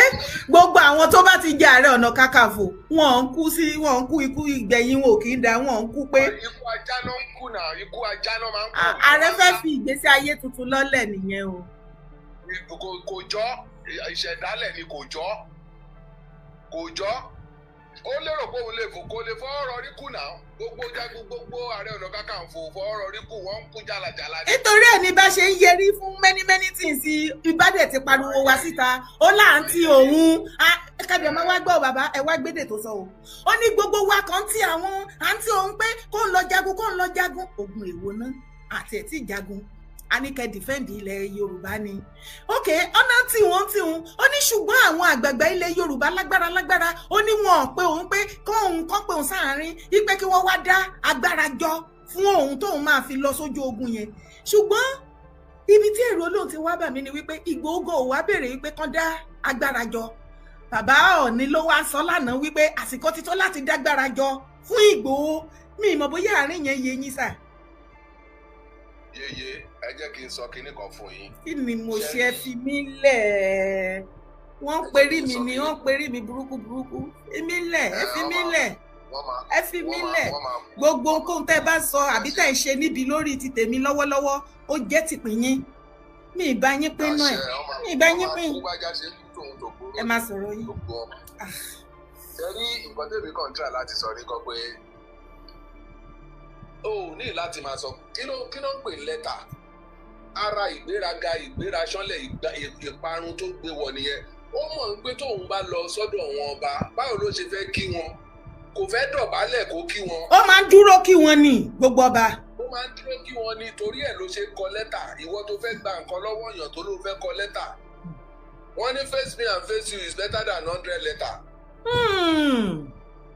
gbogbo àwọn tó bá ti jẹ́ Ààrẹ Ọ̀nà Kakanfò wọ́n ń kú ikú ìgbẹ̀yìn wọn ò kì í da, wọ́n ń kú pé. Ikú ajá náà ń kú náà, ikú ajá náà máa ń kú. Ààrẹ fẹ́ fi ìgbésí ayé tuntun lọ́lẹ̀ nìyẹn o. Kò jọ ìṣẹ̀dálẹ̀ ni kò jọ. ó lérò pé òun lè fò kó lè fọ́ọ̀rọ̀ rí kù náà gbogbo jagun gbogbo Ààrẹ Ọ̀nà Kakanfò fọ́ọ̀rọ̀ rí kù wọ́n ń kú jàlàjàlà. nítorí ẹ̀ ní bá ṣe ń yẹrí fún many things ìbádẹ́ ti pariwo wá síta ó láǹtí òun kábíyà máa wá gbọ́ bàbá ẹ wá gbédè tó sọ o ó ní gbogbo wa kan tí àwọn àǹtí òun pé kó ń lọ jagun ogun èwo náà àti ẹ̀ tí jagun Àníkẹ́ dìfẹ́ǹdì ilẹ̀ Yorùbá ni ok ọ̀nà tí wọ́n ó ní ṣùgbọ́n àwọn àgbààgbà ilẹ̀ Yorùbá lágbára ó ní wọn pé òun pé kóun kọ́ pé òun sáàárín ipe kí wọ́n wá dá agbára jọ fún òun tóun máa fi lọ sójú ogun yẹn ṣùgbọ́n ibi tí èrò olóhùn ti wá bà mí ni wípé Ìgbòho ò wá béèrè wípé kán dá agbára jọ bàbá Ọọ̀ni ló wá sọ lánàá wípé àsìkò ti tó láti dágbára jọ fún Ìgbòho mi ìmọ̀ bóyá àárín yẹn yé yín sà. Yeye ẹ jẹ́ kí n sọ kinní kan fún yín. kí ni mo ṣe fi mí lẹ̀ wọ́n perí mi ni wọ́n perí mi burúkú èmi lẹ̀ ẹ fi mí lẹ̀ ẹ fi mí lẹ̀ gbogbo nǹkan tẹ́ bá sọ àbí tẹ́ ṣe níbi lórí ti tèmi lọ́wọ́lọ́wọ́ ó jẹ́ tìpín yín mi ìbá yín pín náà mi ìbá yín pín ẹ máa sọ̀rọ̀ yín. ṣe rí nǹkan tèmi kàn tíra láti sọ ní kan pé ó ní láti máa sọ kí ló ń pè lẹ́tà ara ìgbéraga ìgbéraṣánlẹ̀ ìparun tó gbé wọ nìyẹn ó mọ̀ pé tóun bá lọ sọ́dọ̀ wọn ọba báwo ló ṣe fẹ́ kí wọn kò fẹ́ dọ̀bálẹ̀ kó kí wọn. ó máa ń dúró kí wọn ní gbogbo ọba. ó máa ń dúró kí wọn ní torí ẹ̀ ló ṣe kọ lẹ́tà ìwọ tó fẹ́ gba nǹkan lọ́wọ́ èèyàn tó ló fẹ́ kọ lẹ́tà wọ́n ní face me and face you is better than 100 letter.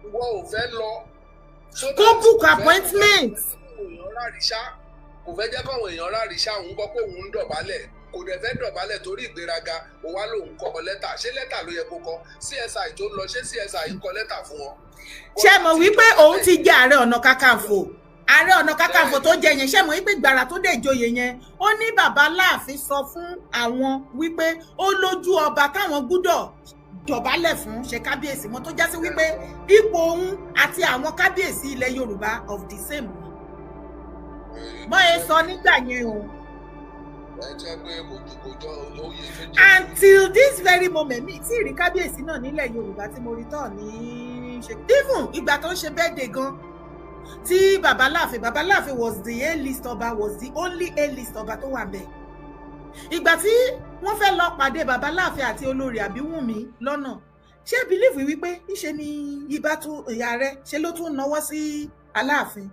ìwọ ò fẹ́ lọ. kó book appointment. kò fẹ́ jẹ́ káwọn èèyàn ráríṣà òun gbọ́ pé òun ń dọ̀bálẹ̀ kò dẹ̀ fẹ́ dọ̀bálẹ̀ torí ìgbéraga ó wá lòun kọ lẹ́tà ṣé lẹ́tà ló yẹ kó kọ CSI tó lọ ṣé CSI ń kọ lẹ́tà fún wọn. ṣé mọ̀ wípé òun ti jẹ́ Ààrẹ Ọ̀nà Kakanfò Ààrẹ Ọ̀nà Kakanfò tó jẹ yẹn ṣé mọ̀ wípé gbàrà tó dẹ̀ joyè yẹn ó ní bàbá Láàfin sọ fún àwọn wípé ó lójú ọba táwọn gbúdọ̀ dọ̀bálẹ̀ fún ṣe kábíyèsí wọn tó já sí wípé ipò òun àti àwọn kábíyèsí ilẹ̀ Yorùbá of the same mọ́ ẹ sọ nígbà yẹn o. Until this very moment mi tí rí kábíyèsí náà nílẹ̀ Yorùbá tí mo rí tán ní ṣe even ìgbà tó ń ṣe birthday gan tí bàbá Láàfin was the A-list ọba was the only A-list ọba tó wà bẹ́ẹ̀ ìgbà tí wọ́n fẹ́ lọ pàdé bàbá Láàfin àti olórí Àbíwùnmí lọ́nà ṣé believe wípé níṣe ni ibà tún ìyá rẹ̀ ṣe ló tún náwó sí Aláàfin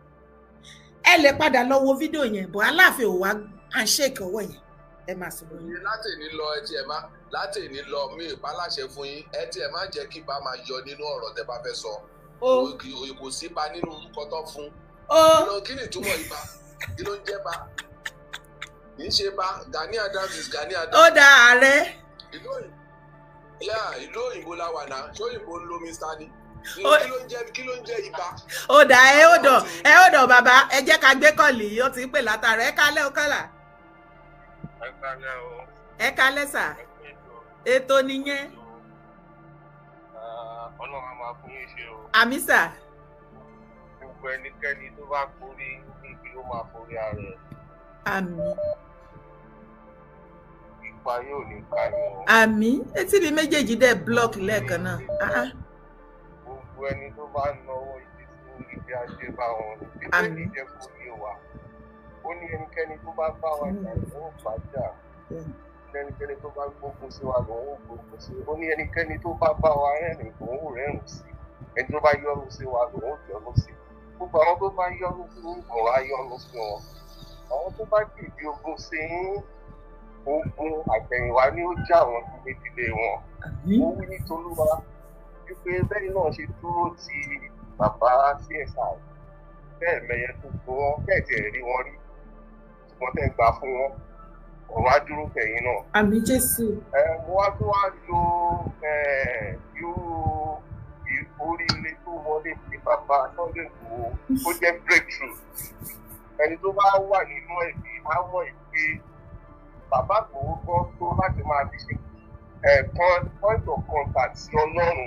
ẹ lè padà lọ wo fídíò yẹn bọ̀ Aláàfin ò wá handshake ọwọ́ yẹn ẹ máa sọ̀rọ̀ yẹn. látẹ̀ní lọ látẹ̀ní lọ mi ìbáláṣẹ fún yín ẹ tí ẹ má jẹ́ kí bá máa yọ nínú ọ̀rọ̀ tẹ́ bá fẹ́ sọ kò sí ba nínú orúkọ tó fún kí ni ìtumọ̀ ibà kí ló ń jẹ́ bá kì í ṣe bá Gani Adams is Gani Adams. ó da ààrẹ. ìlú òyìnbó la wà náà ṣé òyìnbó ń lo Mr. ni kí ló ń jẹ́ ibà. ó dà ẹ ó dọ̀ bàbá ẹ jẹ́ ká gbé kọ́ọ̀lì ó ti ń pè látara ẹ kálẹ̀ ó kọ́là. ẹ kálẹ̀ o. ẹ kálẹ̀ sà ètò nìyẹn. Ọlọ́run á máa fún yín ṣe o. àmì sà. gbogbo ẹnikẹ́ni tó bá forí níbi ló máa forí ara ẹ̀. àmì. ipa yóò ní ká yín o. àmì etí mi méjèèjì dẹ̀ block lẹ́ẹ̀kan náà. gbogbo ẹni tó bá náwó ibi fún ibi ajé bá wọn níbi ìjẹ́ kò ní wà. ó ní ẹnikẹ́ni tó bá bá wa jà ló ń fàájà. ẹnikẹ́ni tó bá gbógun sí wa lòun ò gbógun sí. ó ní ẹnikẹ́ni tó bá bá wa rẹ́rìn lòun ò rẹ́rìn sí. ẹni tó bá yọ́nú sí wa lòun ò yọ́nú sí. gbogbo àwọn tó bá yọ́nú sí òun á yọ́nú sí wọn. àwọn tó bá dìde ogun sí ogun àtẹ̀yìnwá ni ó já àwọn ìdílé wọn. ó wí ní Tolúwa wípé bẹ́ẹ̀ náà ṣe dúró ti bàbá CSI bẹ́ẹ̀ mẹyẹ tó gbó wọn bẹ́ẹ̀ tiẹ̀ rí wọn rí ṣùgbọ́n tẹ́ gbà fún wọn ọ̀rọ̀ á dúró tẹ̀yìn náà. àmì Jésù. mo wá tó wá lo irú oríire tó wọlé sí bàbá Sunday Igboho ó jẹ́ breakthrough ẹni tó bá wà nínú ẹ̀mí á mọ̀ pé bàbá Igboho gbọ́ tó láti máa fi ṣe point of contact sí Ọlọ́run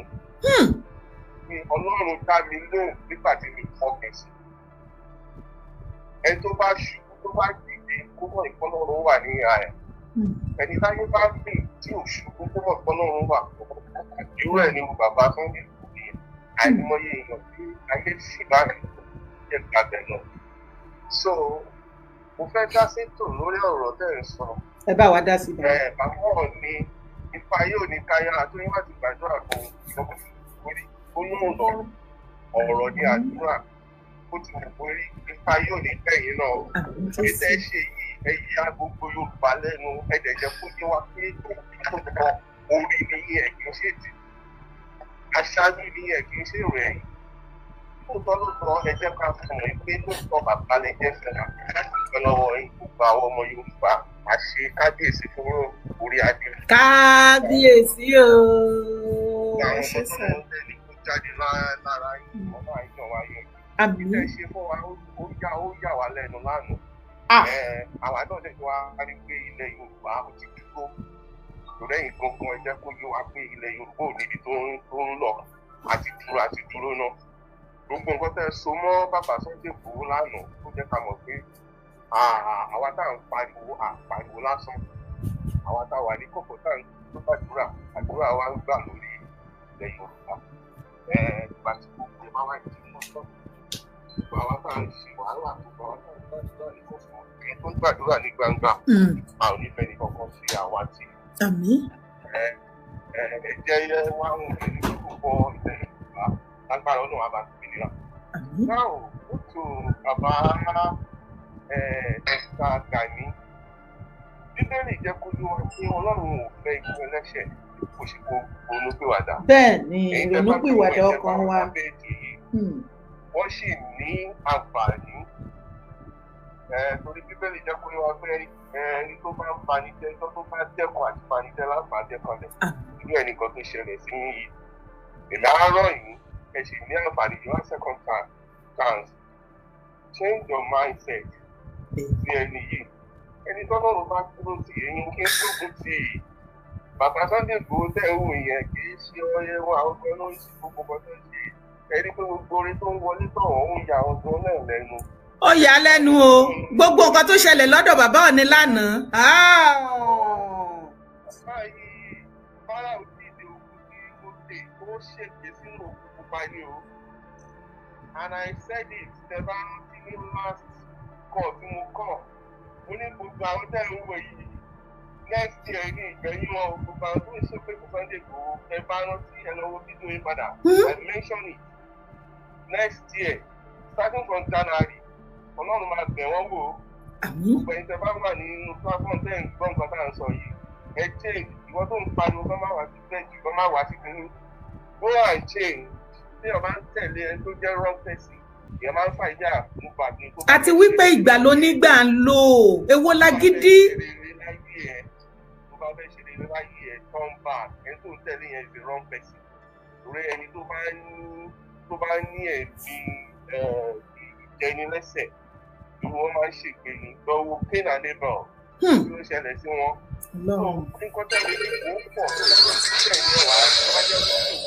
ni Ọlọ́run dá mi lóhùn nígbà tí mi fọkàn sí ẹni tó bá ṣubú tó bá dìde kó mọ̀ ìpọ́nlọ́run wà ní ìhà ẹ̀ ẹni táyé bá gbìn tí ò ṣubú kó mọ̀ ìpọ́nlọ́run wà irú ẹ̀ ni mo bàbá Sunday Igboho yẹn àìmọye èèyàn tí ayé sì bá rí jẹ́ gbàgbẹ́ náà. So mo fẹ́ dá sétò lórí ọ̀rọ̀ tẹ́ ń sọ. Ẹ bá wa dá sí bá. Bàbá ọ̀ ni ipa yóò ní káyà àtúnyẹ wá ti gbàdúrà kan lórí olóòrùn ọ̀rọ̀ ní àdúrà ó ti wù pé ipa yóò ní tẹ̀yìn náà. Ìtẹ́ ṣe yìí ẹ̀yà gbogbo Yorùbá lẹ́nu ẹ̀dẹ̀jẹ̀ kó jẹ́ wá pé orí ni ẹ̀ kì í ṣe ti aṣáájú ni ẹ̀ kì í ṣe rẹ̀. Lóòótọ́ ẹ jẹ́ ká fún un pé lóòótọ́ bàbá lè jẹ́ fẹ́ràn láti fẹ́ lọ́wọ́ gbogbo àwọn ọmọ Yorùbá àṣe kábíyèsí fún orí adé. Kábíyèsí o. Àwọn ọmọ tó ń tẹ̀lé kó jáde lára ìmọ̀ náà ìjọ wa yẹn. Ilé ṣe fún wa ó yà wá lẹ́nu lánàá. Àwa náà lè wá rí pé ilẹ̀ Yorùbá ó ti dúró. Lẹ́yìn gbọ̀ngàn ẹ jẹ́ kó yé wa pé ilẹ̀ Yorùbá ò níbi tó ń lọ àti dúró náà. Gbogbo nǹkan tẹ́ so mọ́ bàbá Sunday Igboho lánàá ó jẹ́ ká mọ̀ pé àwa tá à ń pariwo lásán. Àwa tá a wà ní kòkó tá à ń gbàdúrà àdúrà wa ń gbà lórí ilẹ̀ Yorùbá. Ìgbà tí gbogbo ẹ̀ máa wá ìdí mọ́tọ́. Gbogbo àwa tá à ń ṣe wàhálà gbogbo àwa tá à ń gbàdúrà ní kòkó ẹ̀ tó ń gbàdúrà ní gbangba. A ò ní fẹ́ ní kankan sí àwa tí. Àmín. Ẹ̀jẹ̀ wa ń rìn ní gbogbo ilẹ̀ Yorùbá lágbára Ọlọ́run àbá ìpínlẹ̀. Náà ó tó bàbá ẹ̀ka Gani. Bíbélì jẹ́ kó ló wá pé Ọlọ́run ò fẹ́ ikú ẹlẹ́ṣẹ̀ kò sì kó ronúpìwàdà. Bẹ́ẹ̀ ni ìrònúpìwàdà ọkàn wa. Wọ́n sì ní àǹfààní. Torí Bíbélì jẹ́ kó ló wá pé ẹni tó bá ń banijẹ́ tó bá dẹ́kun àti banijẹ́ láǹfààní kanlẹ̀. Irú ẹnìkan tó ṣẹlẹ̀ sí yìí. Èmi á rọ̀ yín ẹ sì ní àǹfààní yìí one second chance. Change your mindset sí ẹni yìí. Ẹni tọ́lọ́run bá dúró tì ẹ̀yin kí n tókun tì í. Bàbá Sunday Igboho tẹ̀ ń wò yẹn kì í ṣe ọyẹ wa ọgbẹ́ ló ń ṣe gbogbo ọkọ̀ tó ń ṣe. Ẹni pé gbogbo orin tó ń wọlé tọ̀wọ̀ ń ya ọgbọ́n náà lẹ́nu. Ó yà á lẹ́nu o gbogbo nǹkan tó ṣẹlẹ̀ lọ́dọ̀ bàbá Ọọ̀ni lánàá. Bàbá yìí bára òdì ìdè òkú tí ó dé ó ṣègbè sínú òkú pupa ni o. And I said it never ti ní last call tí mo kọ̀. Mo ní gbogbo àwọn tẹ́ ń wò yìí next year ní ìgbẹ̀yìn wọn gbogbo àwọn tó ń ṣe pé kò Sunday Igboho ẹ bá rántí ẹ lọ́wọ́ fídíò yín padà. I mention it next year starting from January Ọlọ́run máa bẹ̀ wọ́n wò ó. Gbogbo ẹni tẹ́ bá wà nínú platform tẹ́ ń gbọ́ nǹkan tá à ń sọ yìí ẹ change ìwọ tó ń pariwo kọ́ máa wá sí bẹ́ẹ̀jì kọ́ máa wá sí kínní go and change tí ọba ń tẹ̀lé ẹni tó jẹ́ wrong person ìyẹn máa ń fà ìjà mú bàbí. Àti wípé ìgbà ló nígbà ń lò èwo lágídí. Tó bá fẹ́ ṣe rere láyé ẹ̀ turn back ẹni tó ń tẹ̀lé yẹn is the wrong person. Torí ẹni tó bá ní ẹ̀mí ìjẹni lẹ́sẹ̀ ni wọ́n máa ń ṣègbè ní lọ́wọ́ Cain and Abel tí ó ṣẹlẹ̀ sí wọn. Nǹkan tẹ̀lé ní ìwò pọ̀ tó lọ́wọ́ sílẹ̀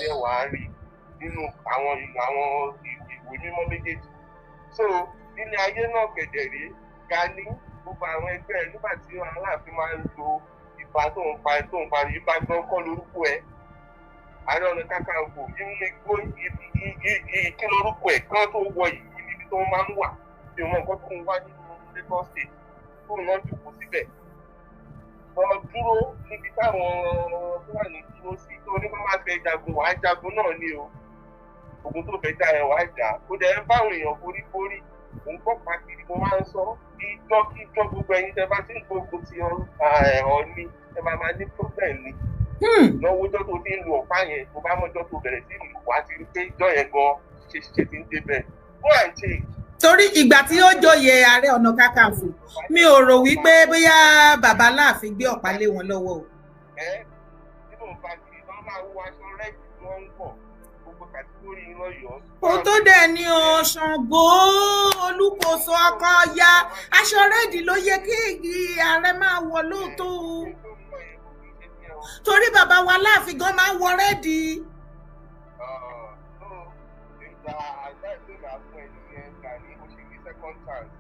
yẹn wà á rí nínú àwọn ìwé mímọ́ méjèèjì. So nílé ayé náà kẹ̀dẹ̀ rí Gani gbogbo àwọn ẹgbẹ́ ẹ̀ nígbà tí Aláàfin máa ń lo ìbá tó ń parí ìbá gbọ́n kọ́ lórúkọ ẹ̀. Ààrẹ Ọ̀nà Kakanfò nínú igbó kí lórúkọ ẹ̀ kán tó wọ ibi tó máa ń wà bí wọn nǹkan tó ń wá nínú Lagos State tó ń lọ́ọ́ jòkó síbẹ̀. Wọ́n dúró níbi táwọn tó wà ní dúró sí tó ní bá máa fẹ́ jagun wàá jagun náà ní o. Ogun tó fẹ́ jà ẹ̀ wàá jà. Ó dẹ̀ ń báwọn èèyàn borí. Òun gbọ́ pàkìrì mo máa ń sọ kíjọ́ gbogbo ẹ̀yin tẹ́ bá ti ń gbógun ti Ọọ̀ni ẹ máa ní problem ni. Lọ́wọ́jọ́ tó ti ń lu ọ̀pá yẹn tó bá mọ́jọ́ tó bẹ̀rẹ̀ sí ìlú wá ti rí pé ìjọ yẹn gan ṣe ti ń débẹ̀. Go and change. Torí ìgbà tí ó joyè Ààrẹ Ọ̀nà Kakanfò mi ò rò wípé bóyá bàbá Aláàfin gbé ọ̀pá lé wọn lọ́wọ́ o. Nínú pàkìrì wọ́n máa wọ aṣọ rẹ́ẹ̀dì tí wọ́n ń bọ̀ gbogbo kàtígórì lọ́yọ̀ọ́. Ó tó dẹ̀ ní o Ṣàngó Olúkòso ọkọ ya aṣọ rẹ́ẹ̀dì ló yẹ kí ààrẹ máa wọ lóòótọ́ o. Torí bàbá wa Aláàfin gan máa ń wọ rẹ́ẹ̀dì.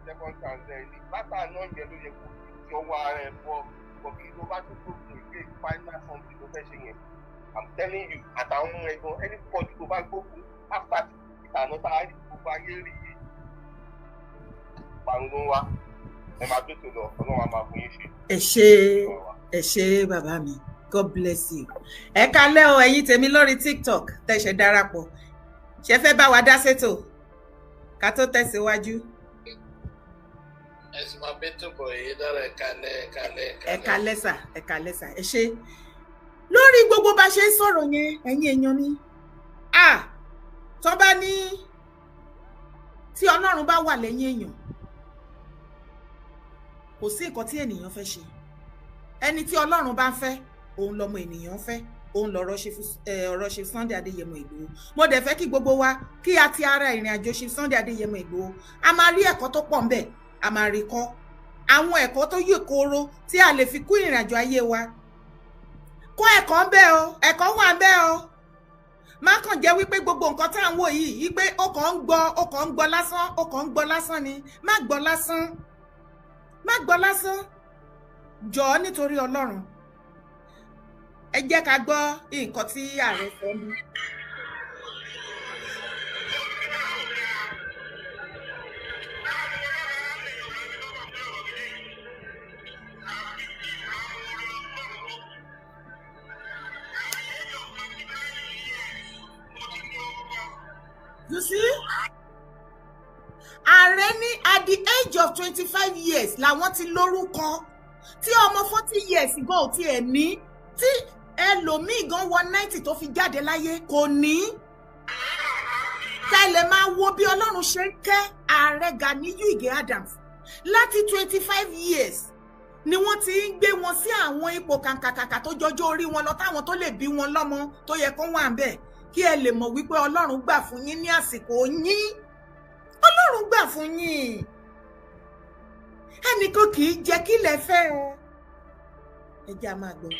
Second chance ẹni látà náà yẹ ló yẹ kó ti ọwọ́ ara ẹ̀ bọ́ ọ̀gbìn tó bá tún tó kù ìgbé final something tó fẹ́ ṣe yẹn I'm telling you, àtàwọn ọmọ ẹ̀gbọ́n ẹni pọ̀jù tó bá gbógun after ìtànà tá a rí gbogbo ayé rí parun wa ẹ máa gbèsè lọ Ọlọ́run á máa fún yín ṣe. Ẹ ṣé bàbá mi, God bless you. Ẹ kálẹ́ o ẹ̀yin tèmi lórí TikTok tẹ́ ṣe darapọ̀, ṣe fẹ́ bá wa dá sétò ká tó tẹ̀síwájú. Ẹ̀sìn máa bẹ́ tó bọ̀ èyí dára Ẹ kálẹ́ sà, ẹ ṣé. Lórí gbogbo bá ṣe ń sọ̀rọ̀ yẹn ẹ̀yin èèyàn mi, tó bá ní tí Ọlọ́run bá wà lẹ́yìn èèyàn kò sí nǹkan tí ènìyàn fẹ́ ṣe. Ẹni tí Ọlọ́run bá fẹ́ òun lọmọ ènìyàn fẹ́, òun lọ̀rọ̀ ṣe Sunday Adéyẹmọ Ìgbòho. Mo dẹ̀ fẹ́ kí gbogbo wa kí a ti ara ìrìn àjò ṣe Sunday Adéyẹmọ Ìgbòho a máa rí ẹ̀kọ́ tó pọ̀ ńbẹ̀, a máa rí kọ́ àwọn ẹ̀kọ́ tó yè kooro tí a lè fi kún ìrìn àjò ayé wa. Kọ́ ẹ̀kọ́ ńbẹ̀ o, ẹ̀kọ́ wà ńbẹ̀ o. Má kàn jẹ́ wípé gbogbo nǹkan tá à ń wò yìí wípé ó kàn ń gbọ́ lásán ni. Má gbọ́ lásán. Jọ̀ọ́ nítorí Ọlọ́run. Ẹ jẹ́ ká gbọ́ nǹkan tí ààrẹ sọ ní. You see? Ààrẹ ní at the age of 25 years làwọn ti lórúkọ tí ọmọ 40 years gan ò tiẹ̀ ní, tí ẹlòmíì gan wọ 90 tó fi jáde láyé kò ní. Ká lè máa wo bí Ọlọ́run ṣe ń kẹ́ ààrẹ Ganiyu Ige Adams láti 25 years ni wọ́n ti ń gbé wọn sí àwọn ipò kàǹkàkàkà tó jọjọ́ orí wọn lọ táwọn tó lè bí wọn lọ́mọ tó yẹ kó wà ń bẹ̀, kí ẹ lè mọ̀ wípé Ọlọ́run gbà fún yín ní àsìkò yín. Ọlọ́run gbà fún yín. Ẹnìkan kì í jẹ́ kí lẹ fẹ́ ẹ. Ẹ jẹ́ a máa gbọ́.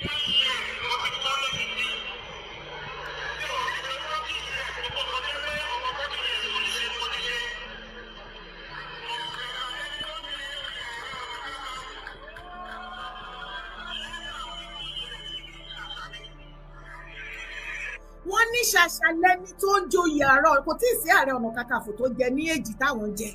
Wọ́n ní ṣàṣà lẹ́ni tó ń joyè àárọ̀, kò tí ì sí Ààrẹ Ọ̀nà Kakanfò tó jẹ ní èjì táwọn jẹ.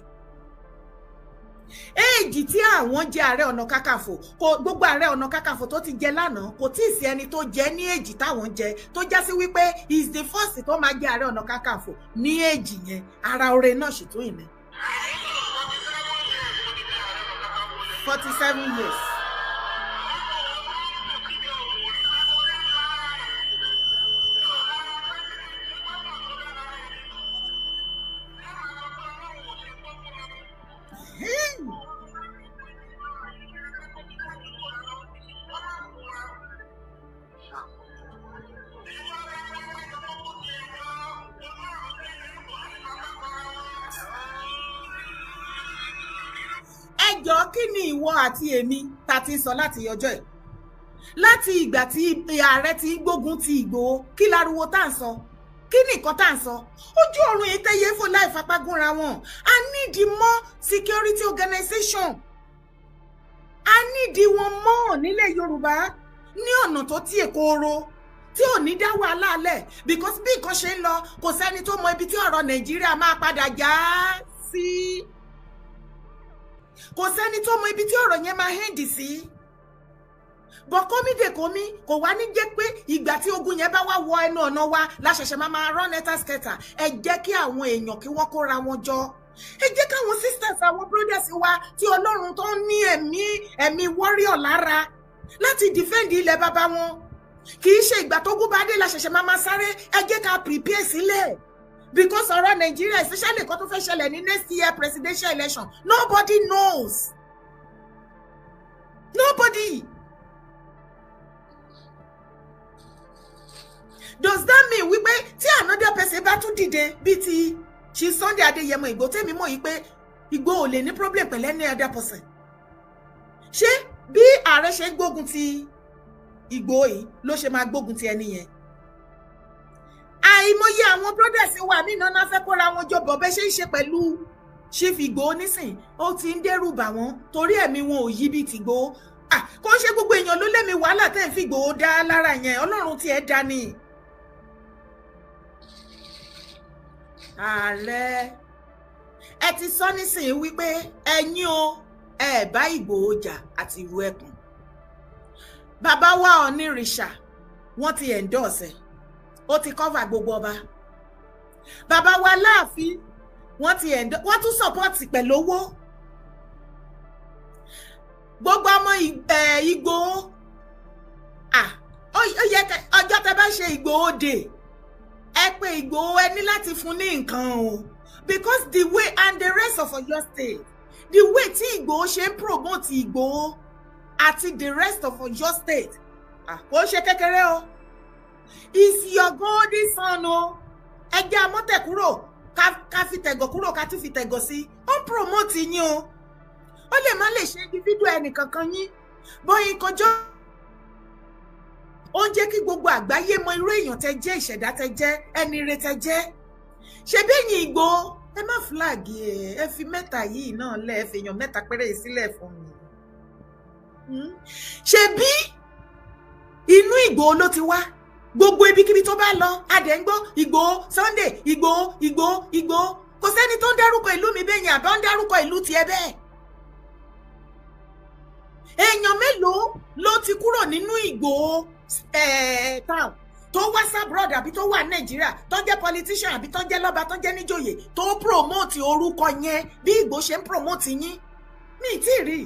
Èjì tí àwọn jẹ Ààrẹ Ọ̀nà Kakanfò, gbogbo Ààrẹ Ọ̀nà Kakanfò tó ti jẹ lánàá kò tí ì sí ẹni tó jẹ ní èjì táwọn jẹ, tó já sí wípé is the first tó máa jẹ Ààrẹ Ọ̀nà Kakanfò ní èjì yẹn. Ara oore náà sì tún ìní. 47 years. Ẹjọ́ kí ni ìwọ àti èmi ta ti sọ láti ọjọ́ ẹ̀? Láti ìgbà tí ààrẹ ti gbógun ti Ìgbòho, kí láriwo tá ń sọ? Kí ni nǹkan tá ń sọ? Ojú ọ̀run yìí tẹ́yẹ fò láì fapágúnra wọn. I need more security organization. I need wọn mọ́ nílẹ̀ Yorùbá ní ọ̀nà tó tí èkóoro tí ò ní dá wàhálà alẹ̀, because bí nǹkan ṣe ń lọ kò sẹ́ni tó mọ ibi tí ọ̀rọ̀ Nàìjíríà máa padà já sí. Kò sẹ́ni tó mọ ibi tí ọ̀rọ̀ yẹn máa hẹ́ndì sí. Bọ̀ kómìdèkómì kò wá ní jẹ́ pé ìgbà tí ogun yẹn bá wá wọ ẹnu ọ̀nà wa láṣẹ̀ṣẹ̀ máa rán nẹ́tàskẹ́tà. Ẹ jẹ́ kí àwọn èèyàn kí wọ́n kóra wọn jọ. Ẹ jẹ́ káwọn sisters àwọn brothers wa tí Ọlọ́run tó ní ẹ̀mí warrior lára láti defend ilẹ̀ bàbá wọn. Kì í ṣe ìgbà tó gún bá dé láṣẹ̀ṣẹ̀ máa sáré. Ẹ jẹ́ ká prepare sílẹ̀. Because ọ̀rọ̀ Nigeria, especially kan tó fẹ́ ṣẹlẹ̀ ní next year presidential election, nobody knows. Nobody. Does that mean wípé tí another person bá tún dìde bí ti ṣe Sunday Adéyẹmọ Ìgbòho tèmi mọ̀ yìí pé Ìgbòho ò lè ní problem pẹ̀lú any other person? Ṣé bí ààrẹ ṣe gbógun ti Ìgbòho yìí ló ṣe máa gbógun ti ẹni yẹn? Àìmọye àwọn brothers wa mí náà fẹ́ kóra wọn jọ bọ̀ bẹ́ ṣe ń ṣe pẹ̀lú Chief Ìgbòho nísìn, ó ti ń dẹ́rù bà wọ́n torí ẹ̀mí wọn ò yí bí ti Ìgbòho. Kò ń ṣe gbogbo èèyàn ló lẹ́mi wàhálà tẹ́ ń fi Ìgbòho dá lára yẹn, Ọlọ́run ti ẹ̀ dá ni. ààrẹ ẹ ti sọ nísìnyí wípé ẹ̀yin o ẹ bá Ìgbòho jà àti ìlú ẹkùn. Bàbá wa Onírìṣà wọ́n ti endorse ó ti cover gbogbo ọba. Bàbá wa Láàfin wọ́n ti endorse wọ́n tún support pẹ̀lú owó. Gbogbo ọmọ Ìgbòho ó yẹ ọjọ́ tẹ́ bá ṣe Ìgbòho dé ẹ pé Ìgbòho ẹ ní láti fún ní nǹkan o, because the way and the rest of your state, the way tí Ìgbòho ṣe ń promote Ìgbòho àti the rest of your state kò ṣe kékeré o. Is your golden son o. Ẹ jẹ́ amọ́tẹ̀ kúrò ká fi tẹ̀gọ̀ kúrò ká tún fi tẹ̀gọ̀ sí. Ó ń promote yín o. Ó lè má lè ṣe individual ẹnìkankan yín bóyin kọjọ́. Ó ń jẹ́ kí gbogbo àgbáyé mọ irú èèyàn tẹ́ jẹ́, ìṣẹ̀dá tẹ́ jẹ́, ẹni ire tẹ́ jẹ́. Ṣé bí ẹ̀yin Ìgbòho ẹ má flag ẹ fi mẹ́ta yìí náà lẹ̀ ẹ fi èèyàn mẹ́ta péré sílẹ̀ fún mi. Ṣé bí inú Ìgbòho ló ti wá? Gbogbo ibikíbi tó bá lọ adẹ̀ ń gbọ́ Ìgbòho Sunday Ìgbòho kò sẹ́ni tó ń dárúkọ ìlú mi bẹ́ẹ̀ yẹn àbá ń dárúkọ ìlú tiẹ̀ bẹ́ẹ̀. Èèyàn mélòó ló ti kúrò nínú Ìgbòho town tó wá sábrọ̀dà àbí tó wà Nàìjíríà tó jẹ́ politician àbí tó jẹ́ lọ́ba tó jẹ́ níjòyè tó promote orúkọ yẹn bí Ìgbòho ṣe ń promote yín mi tí ì rí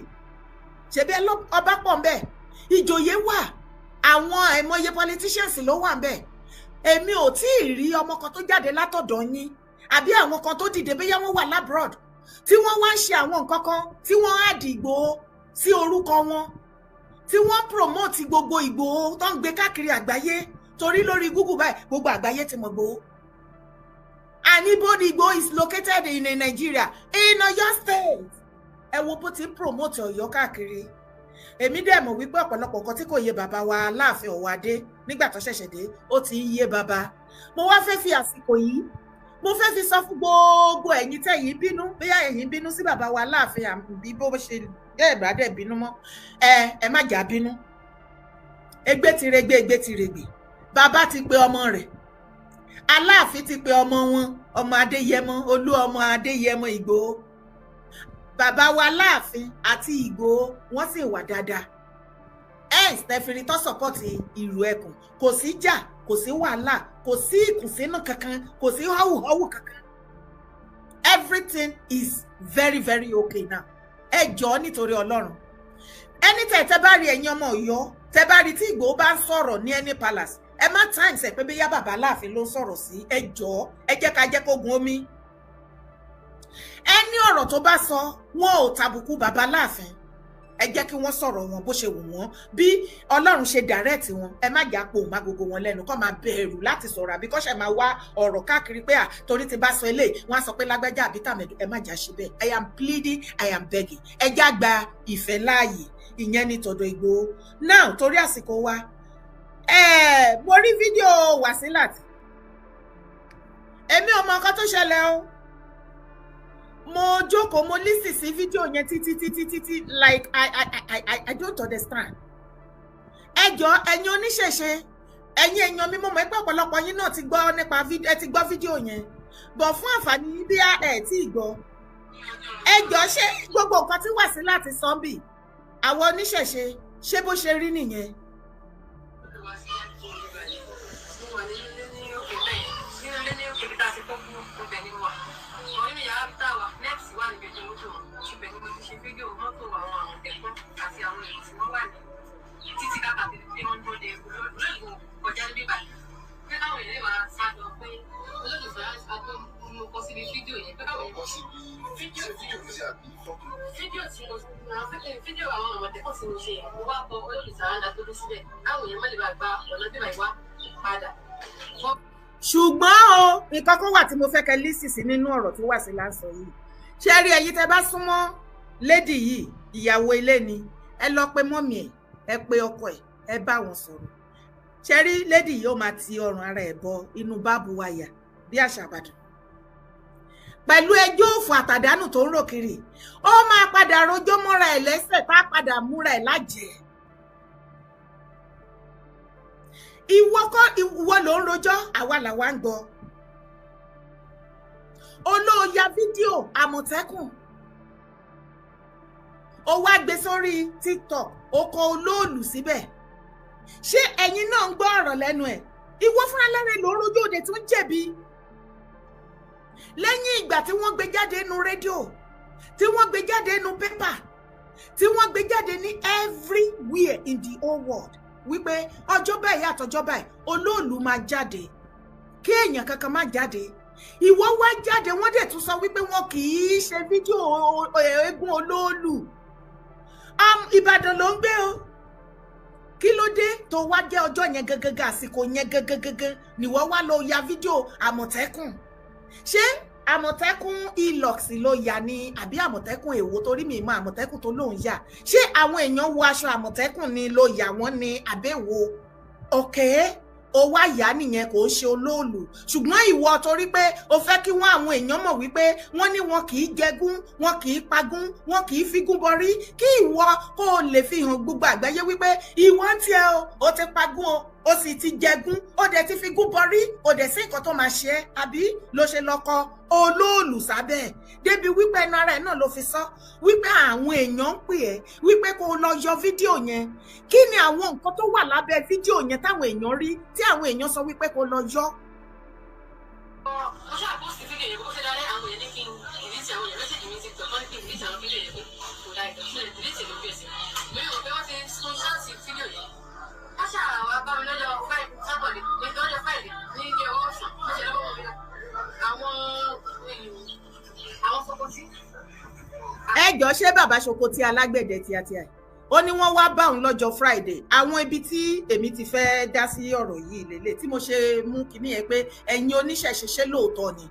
ṣebí ọba pọ̀ ń bẹ̀ ìjòyè wà àwọn àìmọye politicians ló wà ń bẹ̀ èmi ò tí ì rí ọmọ kan tó jáde látọ̀dọ̀ yín àbí àwọn kan tó dìde bóyá wọ́n wà labroad tí wọ́n wá ń ṣe àwọn nǹkan kan tí wọ́n á di Ìgbòho sí orúkọ wọn tí wọ́n promote gbogbo Ìgbòho tó ń gbé káàkiri àgbáyé torí lórí Google báyìí gbogbo àgbáyé ti mọ̀ Ìgbòho. Anybody Ìgbòho is located in Nigeria in Ọ̀yọ́ state. Ẹ wo bó ti ń promote Ọ̀yọ́ káàkiri. Èmi dẹ̀ mọ̀ wípé ọ̀pọ̀lọpọ̀ nǹkan tí kò yé bàbá wa Aláàfin Ọ̀wádé nígbà tó ṣẹ̀ṣẹ̀ dé ó ti ń yé bàbá. Mo wá fẹ́ fi àsìkò yìí mo fẹ́ fi sọ fún gbogbo ẹ̀yin tẹ̀yin bínú bóyá ẹ̀yin bínú sí bàbá wa Aláàfin àbí bó ṣe ìbàdàn bínú mọ́ ẹ má jà bínú. Ègbé ti regbé bàbá ti pe ọmọ rẹ̀ Aláàfin ti pe ọmọ wọn ọmọ Adéyẹmọ Olú ọmọ Adéyẹmọ Ìgbòho. Bàbá wa Láàfin àti Ìgbòho wọ́n sì wà dáadáa. Stephen tó sọpọ́tì ìlú ẹkùn kò sí jà kò sí wàhálà kò sí ìkùnsínú kankan kò sí họ́wùhọ́wù kankan. Everything is very very okay now. Ẹ jọ̀ọ́ nítorí Ọlọ́run ẹni tẹ́ bá rí ẹ̀yin ọmọ Ọ̀yọ́ tẹ́ bá rí tí Ìgbòho bá ń sọ̀rọ̀ ní any palace ẹ má times ẹ pé bóyá bàbá Láàfin ló ń sọ̀rọ̀ sí. Ẹ jọ̀ọ́ ẹ jẹ́ ká jẹ́ kó gun omi. Ẹni ọ̀rọ̀ tó bá sọ wọn ò tàbùkù bàbá Láàfin ẹ jẹ́ kí wọ́n sọ̀rọ̀ wọn bó ṣe wù wọ́n bí Ọlọ́run ṣe direct wọn. Ẹ má jà pò má gbogbo wọn lẹ́nu kó máa bẹ̀rù láti sọ̀rọ̀ àbí kó ṣe máa wá ọ̀rọ̀ káàkiri pé torí ti bá sọ eléyìí wọ́n á sọ pé lágbájá àbí tàmẹ̀dù. Ẹ má jà ṣe bẹ́ẹ̀. I am pleading, I am begging. Ẹ já gba ìfẹ́ láàyè ìyẹn ní tọ̀dọ̀ Ìgbòho. Now torí àsìkò wa mo rí fídíò Wasilat èmi ò mọ nǹkan tó ṣẹlẹ̀ o. Mo jókòó mo listen sí fídíò yẹn títí like I don't understand. Ẹ jọ̀ọ́ ẹ̀yin oníṣẹ̀ṣe ẹ̀yin èèyàn mi mo mọ̀ pé ọ̀pọ̀lọpọ̀ yín náà ti gbọ́ nípa fídíò ẹ ti gbọ́ fídíò yẹn bọ̀ fún àǹfààní bí ẹ tí ì gbọ́. Ẹ jọ̀ọ́ ṣé gbogbo nǹkan tí Wasilat sọ bí àwọn oníṣẹ̀ṣe ṣé bó ṣe rí nìyẹn. títí káàkiri pé wọ́n dúró de olóògùn kọjá níbí báyìí pé káwọn èèyàn máa sájọ pé olóògùn àti mo kọ síbi fídíò yìí pé káwọn èèyàn fídíò àwọn àmọ̀tẹ́kùn sí mo ṣe yẹn mo wá kọ olóògùn sàràǹdà tó dé síbẹ̀ káwọn èèyàn má lè bá gba ọ̀nà bíbá ìwá padà. Ṣùgbọ́n o nǹkan kan wà tí mo fẹ́ kẹ́ lísì sí nínú ọ̀rọ̀ tí Wasilat sọ yìí ṣé rí ẹ̀yin tẹ́ bá súnmọ́ lady yìí ìyàwó ilé ni ẹ lọ pé mọ́mì ẹ pé ọkọ ẹ bá wọn sọ̀rọ̀ ṣé rí lady yìí ó máa ti ọrùn ara ẹ̀ bọ inú báàbù wáyà bí àṣà Ìbàdàn pẹ̀lú ẹjọ́ òfò àtàdánù tó ń rò kiri ó máa padà rojọ́ mọ́ra ẹ̀ lẹ́sẹ̀ tá a padà múra ẹ̀ lájẹ̀ẹ́. Ìwọ ló ń rojọ́ àwa làwa ń gbọ́ olóòyà fídíò Àmọ̀tẹ́kùn ó wá gbé sórí TikTok ó kọ olóòlù síbẹ̀ ṣé ẹ̀yin náà ń gbọ́ ọ̀rọ̀ lẹ́nu ẹ̀ ìwọ fúnra lára ló ń rojú òde tó ń jẹ̀bi lẹ́yìn ìgbà tí wọ́n gbé jáde nínú rédíò tí wọ́n gbé jáde nínú pépà tí wọ́n gbé jáde ní everywhere in the whole world wípé ọjọ́ báyìí àtọjọ́ báyìí olóòlù máa jáde kí èèyàn kankan má jáde ìwọ wá jáde wọ́n dẹ̀ tún sọ wípé wọn kì í ṣe fídíò eégún olóòlù Ìbàdàn ló ń gbé o kí ló dé tó wá jẹ́ ọjọ́ yẹn gangan àsìkò yẹn gangan ni wọ́n wá lọ ya fídíò Àmọ̀tẹ́kùn ṣé Àmọ̀tẹ́kùn Elox ló yà ní àbí Àmọ̀tẹ́kùn èwo torí mi mọ Àmọ̀tẹ́kùn tó lóun yà ṣé àwọn èèyàn wọ aṣọ Àmọ̀tẹ́kùn ni ló yà wọ́n ní àbẹ̀wò ọ̀kẹ́ ó wá yá nìyẹn kò ń ṣe olóòlù ṣùgbọ́n ìwọ torí pé o fẹ́ kí wọ́n àwọn èèyàn mọ̀ wípé wọ́n ní wọn kì í jẹgún wọn kì í pagún wọn kì í figún bọrí kí ìwọ kó o lè fi hàn gbogbo àgbáyé wípé ìwọ ń tiẹ̀ o ti pagún o sì ti jẹgún o dẹ̀ ti figún bọrí o dẹ̀ sí nǹkan tó máa ṣe é àbí ló ṣe lọ́kọ olóòlù sábẹ́ débi wípé ẹnu ara ẹ̀ náà ló fi sọ wípé àwọn èèyàn ń pè ẹ́ wípé kó o lọ yọ fídíò yẹn kí ni àwọn nǹkan tó wà lábẹ́ fídíò yẹn táwọn èèyàn rí tí àwọn èèyàn sọ wípé kó o lọ yọ. mo ṣàkóso fídíò yẹn kó ṣe dálẹ́ àwọn èèyàn ní kí n ìrísí àwọn èèyàn mẹ́sẹ̀jì mi ti gbọ̀ kọ́ ní kí n ìrísí àwọn fídíò yẹn pé kò láì ṣẹlẹ̀ ìrísí ló bí ẹsẹ̀ mi ò pé wọ́n ti sún ṣáàtì fídíò yẹn wọ́n ṣàwọn abámi lọ́jọ́ sábọ̀dé lọ́jọ́ fáìlì ní ilé ọwọ́ ọ̀sán wọ́n ṣe lọ́wọ́ mi àwọn Sokoti. ẹ jọ ṣé bàbá Sokoti alágbẹ̀dẹ tíátíá ó ní wọ́n wá bá òun lọ́jọ́ Friday àwọn ibi tí èmi ti fẹ́ dá sí ọ̀rọ̀ yìí lélẹ̀ tí mo ṣe mú kinní yẹn pé ẹ̀yin oníṣẹ̀ṣe ṣe lóòótọ́ ni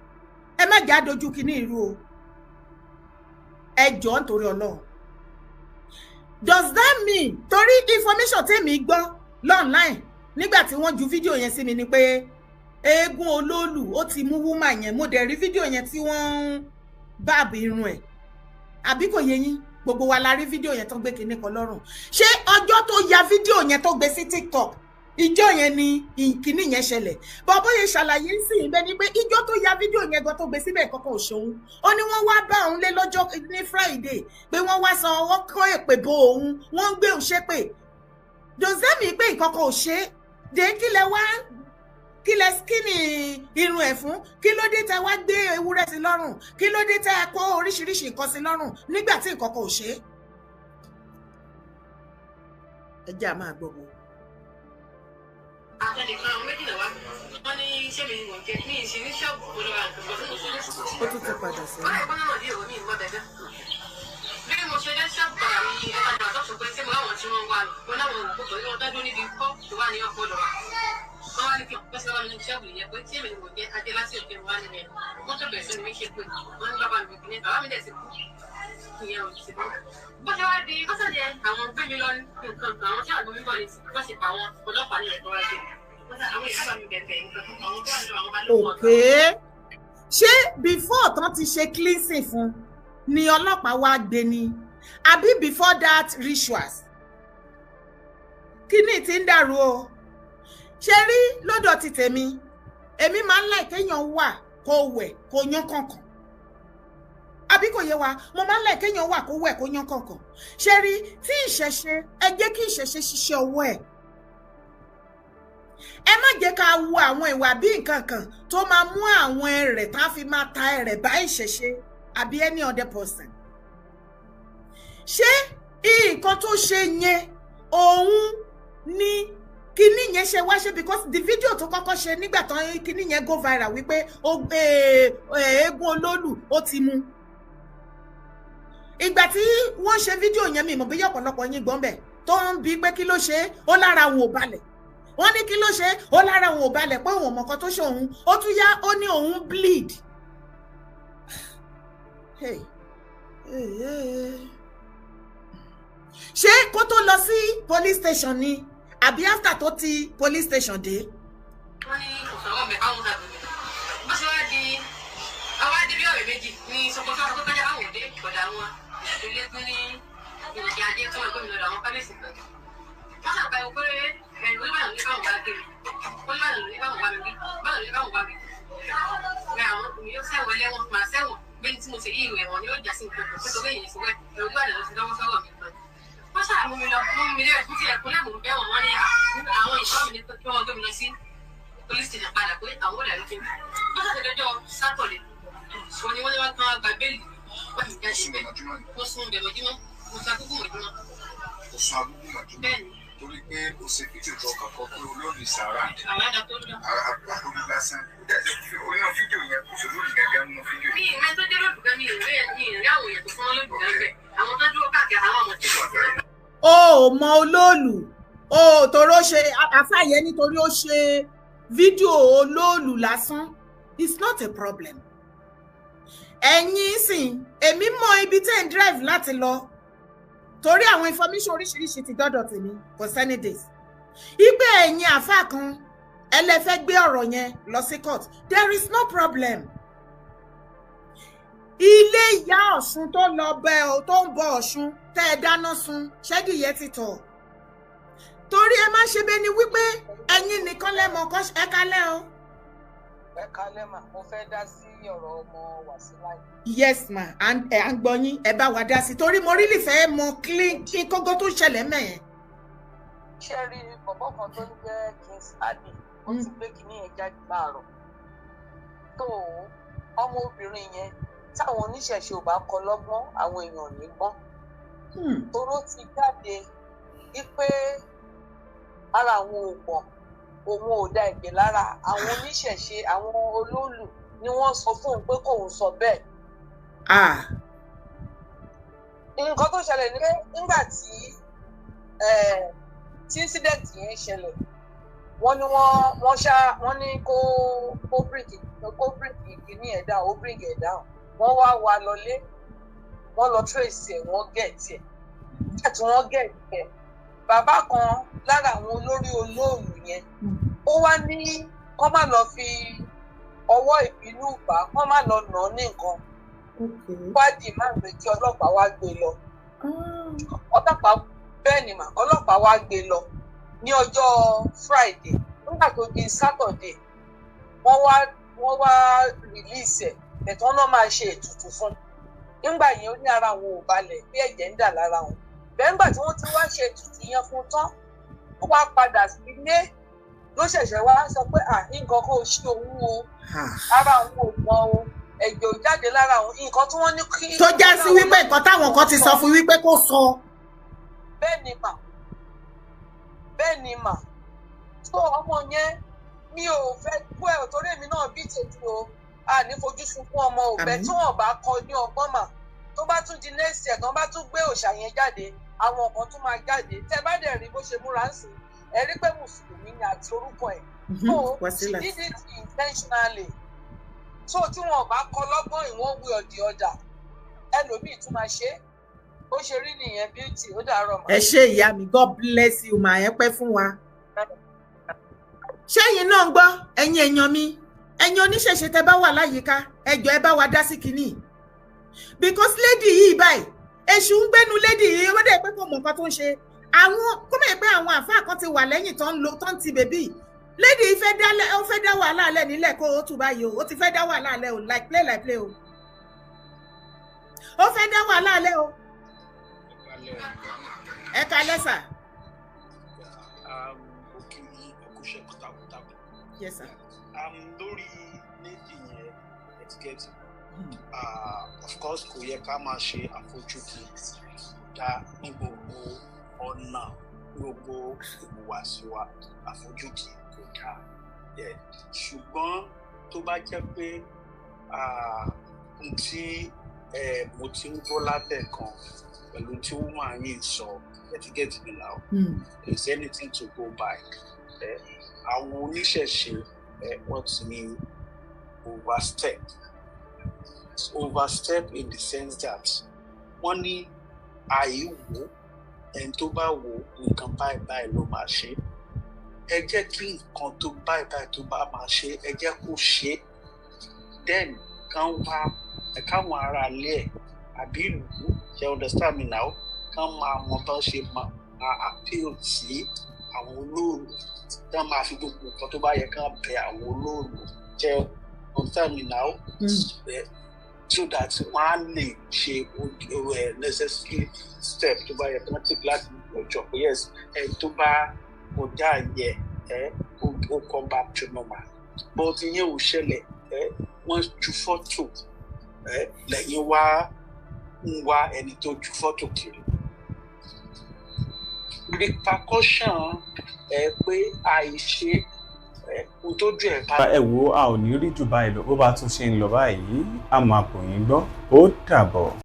ẹ má já dojú kinní irú o ẹ jọ nítorí Ọlọ́run does that mean torí information tèmi gbọ́ online nígbà tí wọ́n ju fídíò yẹn sí mi ni pé eégún olóòlù ó ti mú wúmà yẹn mo dẹ̀ rí fídíò yẹn tí wọ́n ń báàbì irun ẹ̀ àbí kò yé yín gbogbo wa la rí fídíò yẹn tó gbé kinní kan lọ́rùn ṣé ọjọ́ tó ya fídíò yẹn tó gbé sí TikTok ìjọ yẹn ni ìkíní yẹn ṣẹlẹ̀ bọ́bọ́ yẹn ṣàlàyé sí ibẹ̀ ni pé ìjọ tó ya fídíò yẹn gan tó gbé síbẹ̀ kọ́kọ́ ò ṣòun ó ní wọ́n wá bá òun lé lọ́jọ́ ní Friday pé wọ́n wá san ọwọ́ kọ́ èpè bo òun wọ́n ń gbé òun ṣépè dòzẹ́mì pé ìkọ́kọ́ ò ṣe é dé kílẹ̀ wá kílẹ̀ skínì irun ẹ̀ fún kí ló dé tẹ wá gbé ewúrẹ́ sí lọ́rùn kí ló dé tẹ kó oríṣiríṣi nǹkan sí lọ́rùn nígbà tí ìkọ́kọ́ ò ṣe é ẹ jẹ́ àmọ́ àgbọ̀gbọ̀. àtẹnìkan àwọn méjìlá wa wọ́n ní iṣẹ́ mi wọ̀ jẹ́ ní ìṣe ní ṣọ́ọ̀bù mo lọ ra nǹkan tó ń ṣe ní ṣọ́ọ̀bù. ó tún ti padà sí. wọ́n lè gbọ́n náà dé òun ní ìmọ̀ bẹ̀bẹ̀. bí mo ṣe dé ṣọ́ọ̀bù padà ní ẹ̀ka ìgbà tó sọ pé tí mo láwọn tí wọ́n wà wọn láwọn òkú tó ní wọn dájú níbi kọ́ọ̀pù tó wà ní ọ̀pọ̀ lọ. wọ́n wá ní kí wọ́n ṣe wá ní ṣọ́ọ̀bù yẹn pé tí èmi wò jẹ́ adé láti òkè wá nílẹ̀ wọ́n tó bẹ̀rẹ̀ sí ní ṣe pé wọ́n ní bàbá mi kìíní bàbá mi dẹ̀ ti kú ìyẹn ò ti kú. bó ṣe wá di bó ṣe jẹ àwọn gbé mi lọ nǹkan àwọn tí àwọn mímọ́ ni bó ṣe pa àwọn ọlọ́pàá ní ẹ̀kọ́ wájú. Okay. Ṣé before tán ti ṣe cleansing fún ni ọlọ́pàá wá gbé ni àbí before that rituals kíní tí ń dàrú o ṣe rí lọ́dọ̀ ti tèmi èmi máa ń láì kéèyàn wà kó wẹ̀ kó yán kànkàn àbí kò yé wa mo máa ń láì kéèyàn wà kó wẹ̀ kó yán kànkàn ṣe rí tí ìṣẹ̀ṣe ẹ jẹ́ kí ìṣẹ̀ṣe ṣiṣẹ́ ọwọ́ ẹ̀ ẹ má jẹ́ ká wo àwọn ìwà bí nǹkan kan tó máa mú àwọn ẹrẹ̀ tá a fi máa ta ẹrẹ̀ bá ìṣẹ̀ṣe àbí any other person. ṣé nǹkan tó ṣe yẹn òun ni kíní yẹn ṣe wá ṣe because the video tó kọ́kọ́ ṣe nígbà tán kíní yẹn go viral wípé eégún olóòlù ó ti mú. ìgbà tí wọ́n ṣe fídíò yẹn mi mọ̀ bí ọ̀pọ̀lọpọ̀ yín gbọ́n bẹ̀ tó ń bi pé kí ló ṣe ó lára òun ò balẹ̀ wọ́n ní kí ló ṣe ó lára òun ò balẹ̀ pé òun mọ̀kan tó ṣe òun ó tún yá ó ní òun bleed. ṣé kó tó lọ sí police station ni àbí after tó ti police station dé. wọ́n ní kò sọ̀rọ̀ mẹ́ káwọn sábẹ̀ mẹ́ bó ṣe wá di àwọn adébí ọ̀rẹ́ méjì ní Sókótó àwọn tó kọjá àwọn òde ìkọ̀dà wọn ilé tún ní ìrìnkì ajé tó wọn gómìnà lọ́dọ̀ àwọn kábíyèsí kan wọ́n ṣàpàyọ pé olúbàdàn ní káwọn bá gbèrè olúbàdàn ní káwọn bá mi rí bàdàn ní káwọn bá mi rí àwọn ọkùnrin yóò sẹ́wọ̀n lẹ́wọ̀n máa police station padà pé àwọn ò lè rí kíni wọ́n ṣàṣẹ lọ́jọ́ sátọ̀dẹ̀ wọ́n ní wọ́n lé wá tán gba bẹ́ẹ̀lì wọ́n ti jáde bẹ́ẹ̀ wọ́n sún bẹ̀rẹ̀ mọ́júmọ́ mo sọ àkókò mọ́júmọ́. kò sún àkókò mọ́júmọ́ torí pé ó ṣe fídíò tó kọ̀ọ̀kan pé olóòlù sàrà àwọn àdá tó lọ. àkókò lásán oníná fídíò yẹn kò sí olóòlù gẹ́gẹ́ nínú fídíò mi ìrìn tó dé lóòlù gan mi ìrìn àwọn èèyàn tó fún wọn lóòlù gan bẹ́ẹ̀ àwọn tó dúró káàkiri àwọn ọmọ tó fún wọn. o ò mọ olóòlù o torí ó ṣe àfàyẹ nítorí ó ṣe fídíò olóòlù lásán it's not a problem. ẹ̀yin sìn èmi mọ ibi tẹ́ ń drive láti lọ torí àwọn information oríṣiríṣi ti dọ́dọ̀ tèmi for sunny days ipe ẹ̀yin àfà kan ẹlẹ́fẹ́ gbé ọ̀rọ̀ yẹn lọ sí court there is no problem. ilé ìyá Ọ̀ṣun tó lọ bẹ ọ tó ń bọ Ọ̀ṣun tẹ́ ẹ dáná sun ṣẹ́díyẹ ti tọ̀ torí ẹ má ṣe bẹ́ẹ̀ ni wípé ẹ̀yin nìkan lẹ́mọ̀ kọ́ ẹ kálẹ̀ o. ẹ kálẹ̀ mà mo fẹ́ dá sí ọ̀rọ̀ ọmọ Wàsílà yìí. yes ma à ń gbọ́ yín ẹ bá wa dá sí torí mo rí lè fẹ́ mọ kí kókó tó ṣẹlẹ̀ mẹ́yẹn. ṣé rí bọ̀bọ̀ kan tó ń jẹ́ Kings Adé ó ti gbé kínní yẹn jáde láàárọ̀ tó ọmọbìnrin yẹn táwọn oníṣẹ̀ṣe ò bá kọ́ lọ́gbọ́n àwọn èèyàn ní gbọ́n toró ti jáde wípé ara àwọn òògùn òun ò da ẹ̀gbẹ́ lára àwọn oníṣẹ̀ṣe àwọn olóòlù ni wọ́n sọ fún òun pé kóun sọ bẹ́ẹ̀. nǹkan tó ṣẹlẹ̀ ni pé nígbà tí incident yẹn ṣẹlẹ̀ wọ́n ní wọ́n ní kó bíríkì kìíní ẹ̀ dáhùn ó bíríkì ẹ̀ dáhùn wọ́n wá lọlé wọ́n lọ trace ẹ̀ wọ́n gẹ̀ẹ́tì ẹ̀ nígbà tí wọ́n gẹ̀ẹ́tì ẹ̀ bàbá kan lára àwọn olórí olóòlù yẹn ó wá ní kó má lọ fi ọwọ́ ìbínú bá kó má lọ nà án ní nǹkan wádìí má gbé kí ọlọ́pàá wá gbé lọ ọlọ́pàá bẹ́ẹ̀ ni mà ọlọ́pàá wá gbé lọ ní ọjọ́ Friday nígbà tó di Saturday wọ́n wá release ẹ̀ ẹ̀tọ́ náà máa ṣe ètùtù fún nígbà yẹn ó ní ara àwọn ò balẹ̀ bí ẹ̀jẹ̀ ń dà lára wọn bẹ́ẹ̀ nígbà tí wọ́n ti wá ṣe ètùtù yẹn fún tán ó wá padà sílé ló ṣẹ̀ṣẹ̀ wá sọ pé nǹkan kó ṣe òun o ara àwọn ò gbọ́n o ẹ̀jẹ̀ ò jáde lára àwọn nǹkan tí wọ́n ní kí. tó já sí wípé nǹkan táwọn kan ti sọ fún wípé kó sọ. bẹ́ẹ̀ ni mà tó ọmọ yẹn mi ò fẹ́ kú ẹ̀ torí èmi náà bí tètè o ní fojú sunkún ọmọ òbẹ tí wọn bá kọ ní ọgbọ́n mà tó bá tún di next year kan bá tún gbé òòṣà yẹn jáde àwọn kan tún máa jáde tẹ bá dẹ̀ rí bó ṣe múra ń sìn ẹ rí pé mùsùlùmí ni àti orúkọ ẹ̀ so she did it intentionally so tí wọn bá kọ lọ́gbọ́n ìwọ̀n wí ọ̀dì ọjà ẹlòmíì tún máa ṣe ó ṣe rí nìyẹn beauty ó dàárọ̀ mà. ẹ ṣé ìyá mi God bless you mà ẹ pẹ́ fún wa. ṣẹ́yìn náà ń gbọ́ ẹ̀yin èèyàn mi ẹ̀yin oníṣẹ̀ṣe tẹ́ bá wà láyìíká ẹjọ́ ẹ bá wa dá sí kinní because lady yìí báyìí èṣù ń gbénu lady yìí ó dẹ̀ pé kò mọ̀ nǹkan tó ń ṣe àwọn kó mọ̀ pé àwọn àfáà kan ti wà lẹ́yìn tó ń ti bèbí lady yìí ó fẹ́ dá wàhálà alẹ́ nílẹ̀ kó o tù báyìí o ó ti fẹ́ dá wàhálà alẹ́ o like play o ó fẹ́ dá wàhálà alẹ́ o ẹ kalẹ́ sà. Yes sir. Lórí méjì yẹn etiquette of course kò yẹ ká máa ṣe àfojúdi dá ní gbogbo ọ̀nà gbogbo ìhùwàsí wa àfojúdi kò dá ṣùgbọ́n tó bá jẹ́ pé tí mo ti ń gbọ́ látẹ̀ kan pẹ̀lú tí wọ́n máa ń sọ etiquette mi now there is anything to go by. Àwọn oníṣẹ̀ṣe wọ́n ti overstep in the sense that wọ́n ní àìwò ẹni tó bá wo nǹkan báyìí ló máa ṣe ẹ jẹ́ kí nǹkan tó báyìí tó bá máa ṣe ẹ jẹ́ kó ṣe then káwọn ará ilé ẹ̀ àbí ìlú ṣe understand me now kán máa mọ bá ṣe máa appeal sí àwọn olóòlù tá máa fi gbogbo nǹkan tó bá yẹ ká bẹ àwọn olóòlù jẹ understand me now so that wọ́n á lè ṣe necessary step tó bá yẹ kí wọ́n take láti ọjọ́ pé yes tó bá kọjá yẹ ó come back to normal but ìyẹn ò ṣẹlẹ̀ wọ́n ju fọ́tò lẹ́yìn wá ń wá ẹni tó ju fọ́tò kiri repercussion pé àìṣe ohun tó jù ẹ̀ bá. ẹ wo a ò ní rí jù báyìí lọ bó bá tún ṣe ń lọ báyìí a máa kò yín gbọ́ ó dàbọ̀.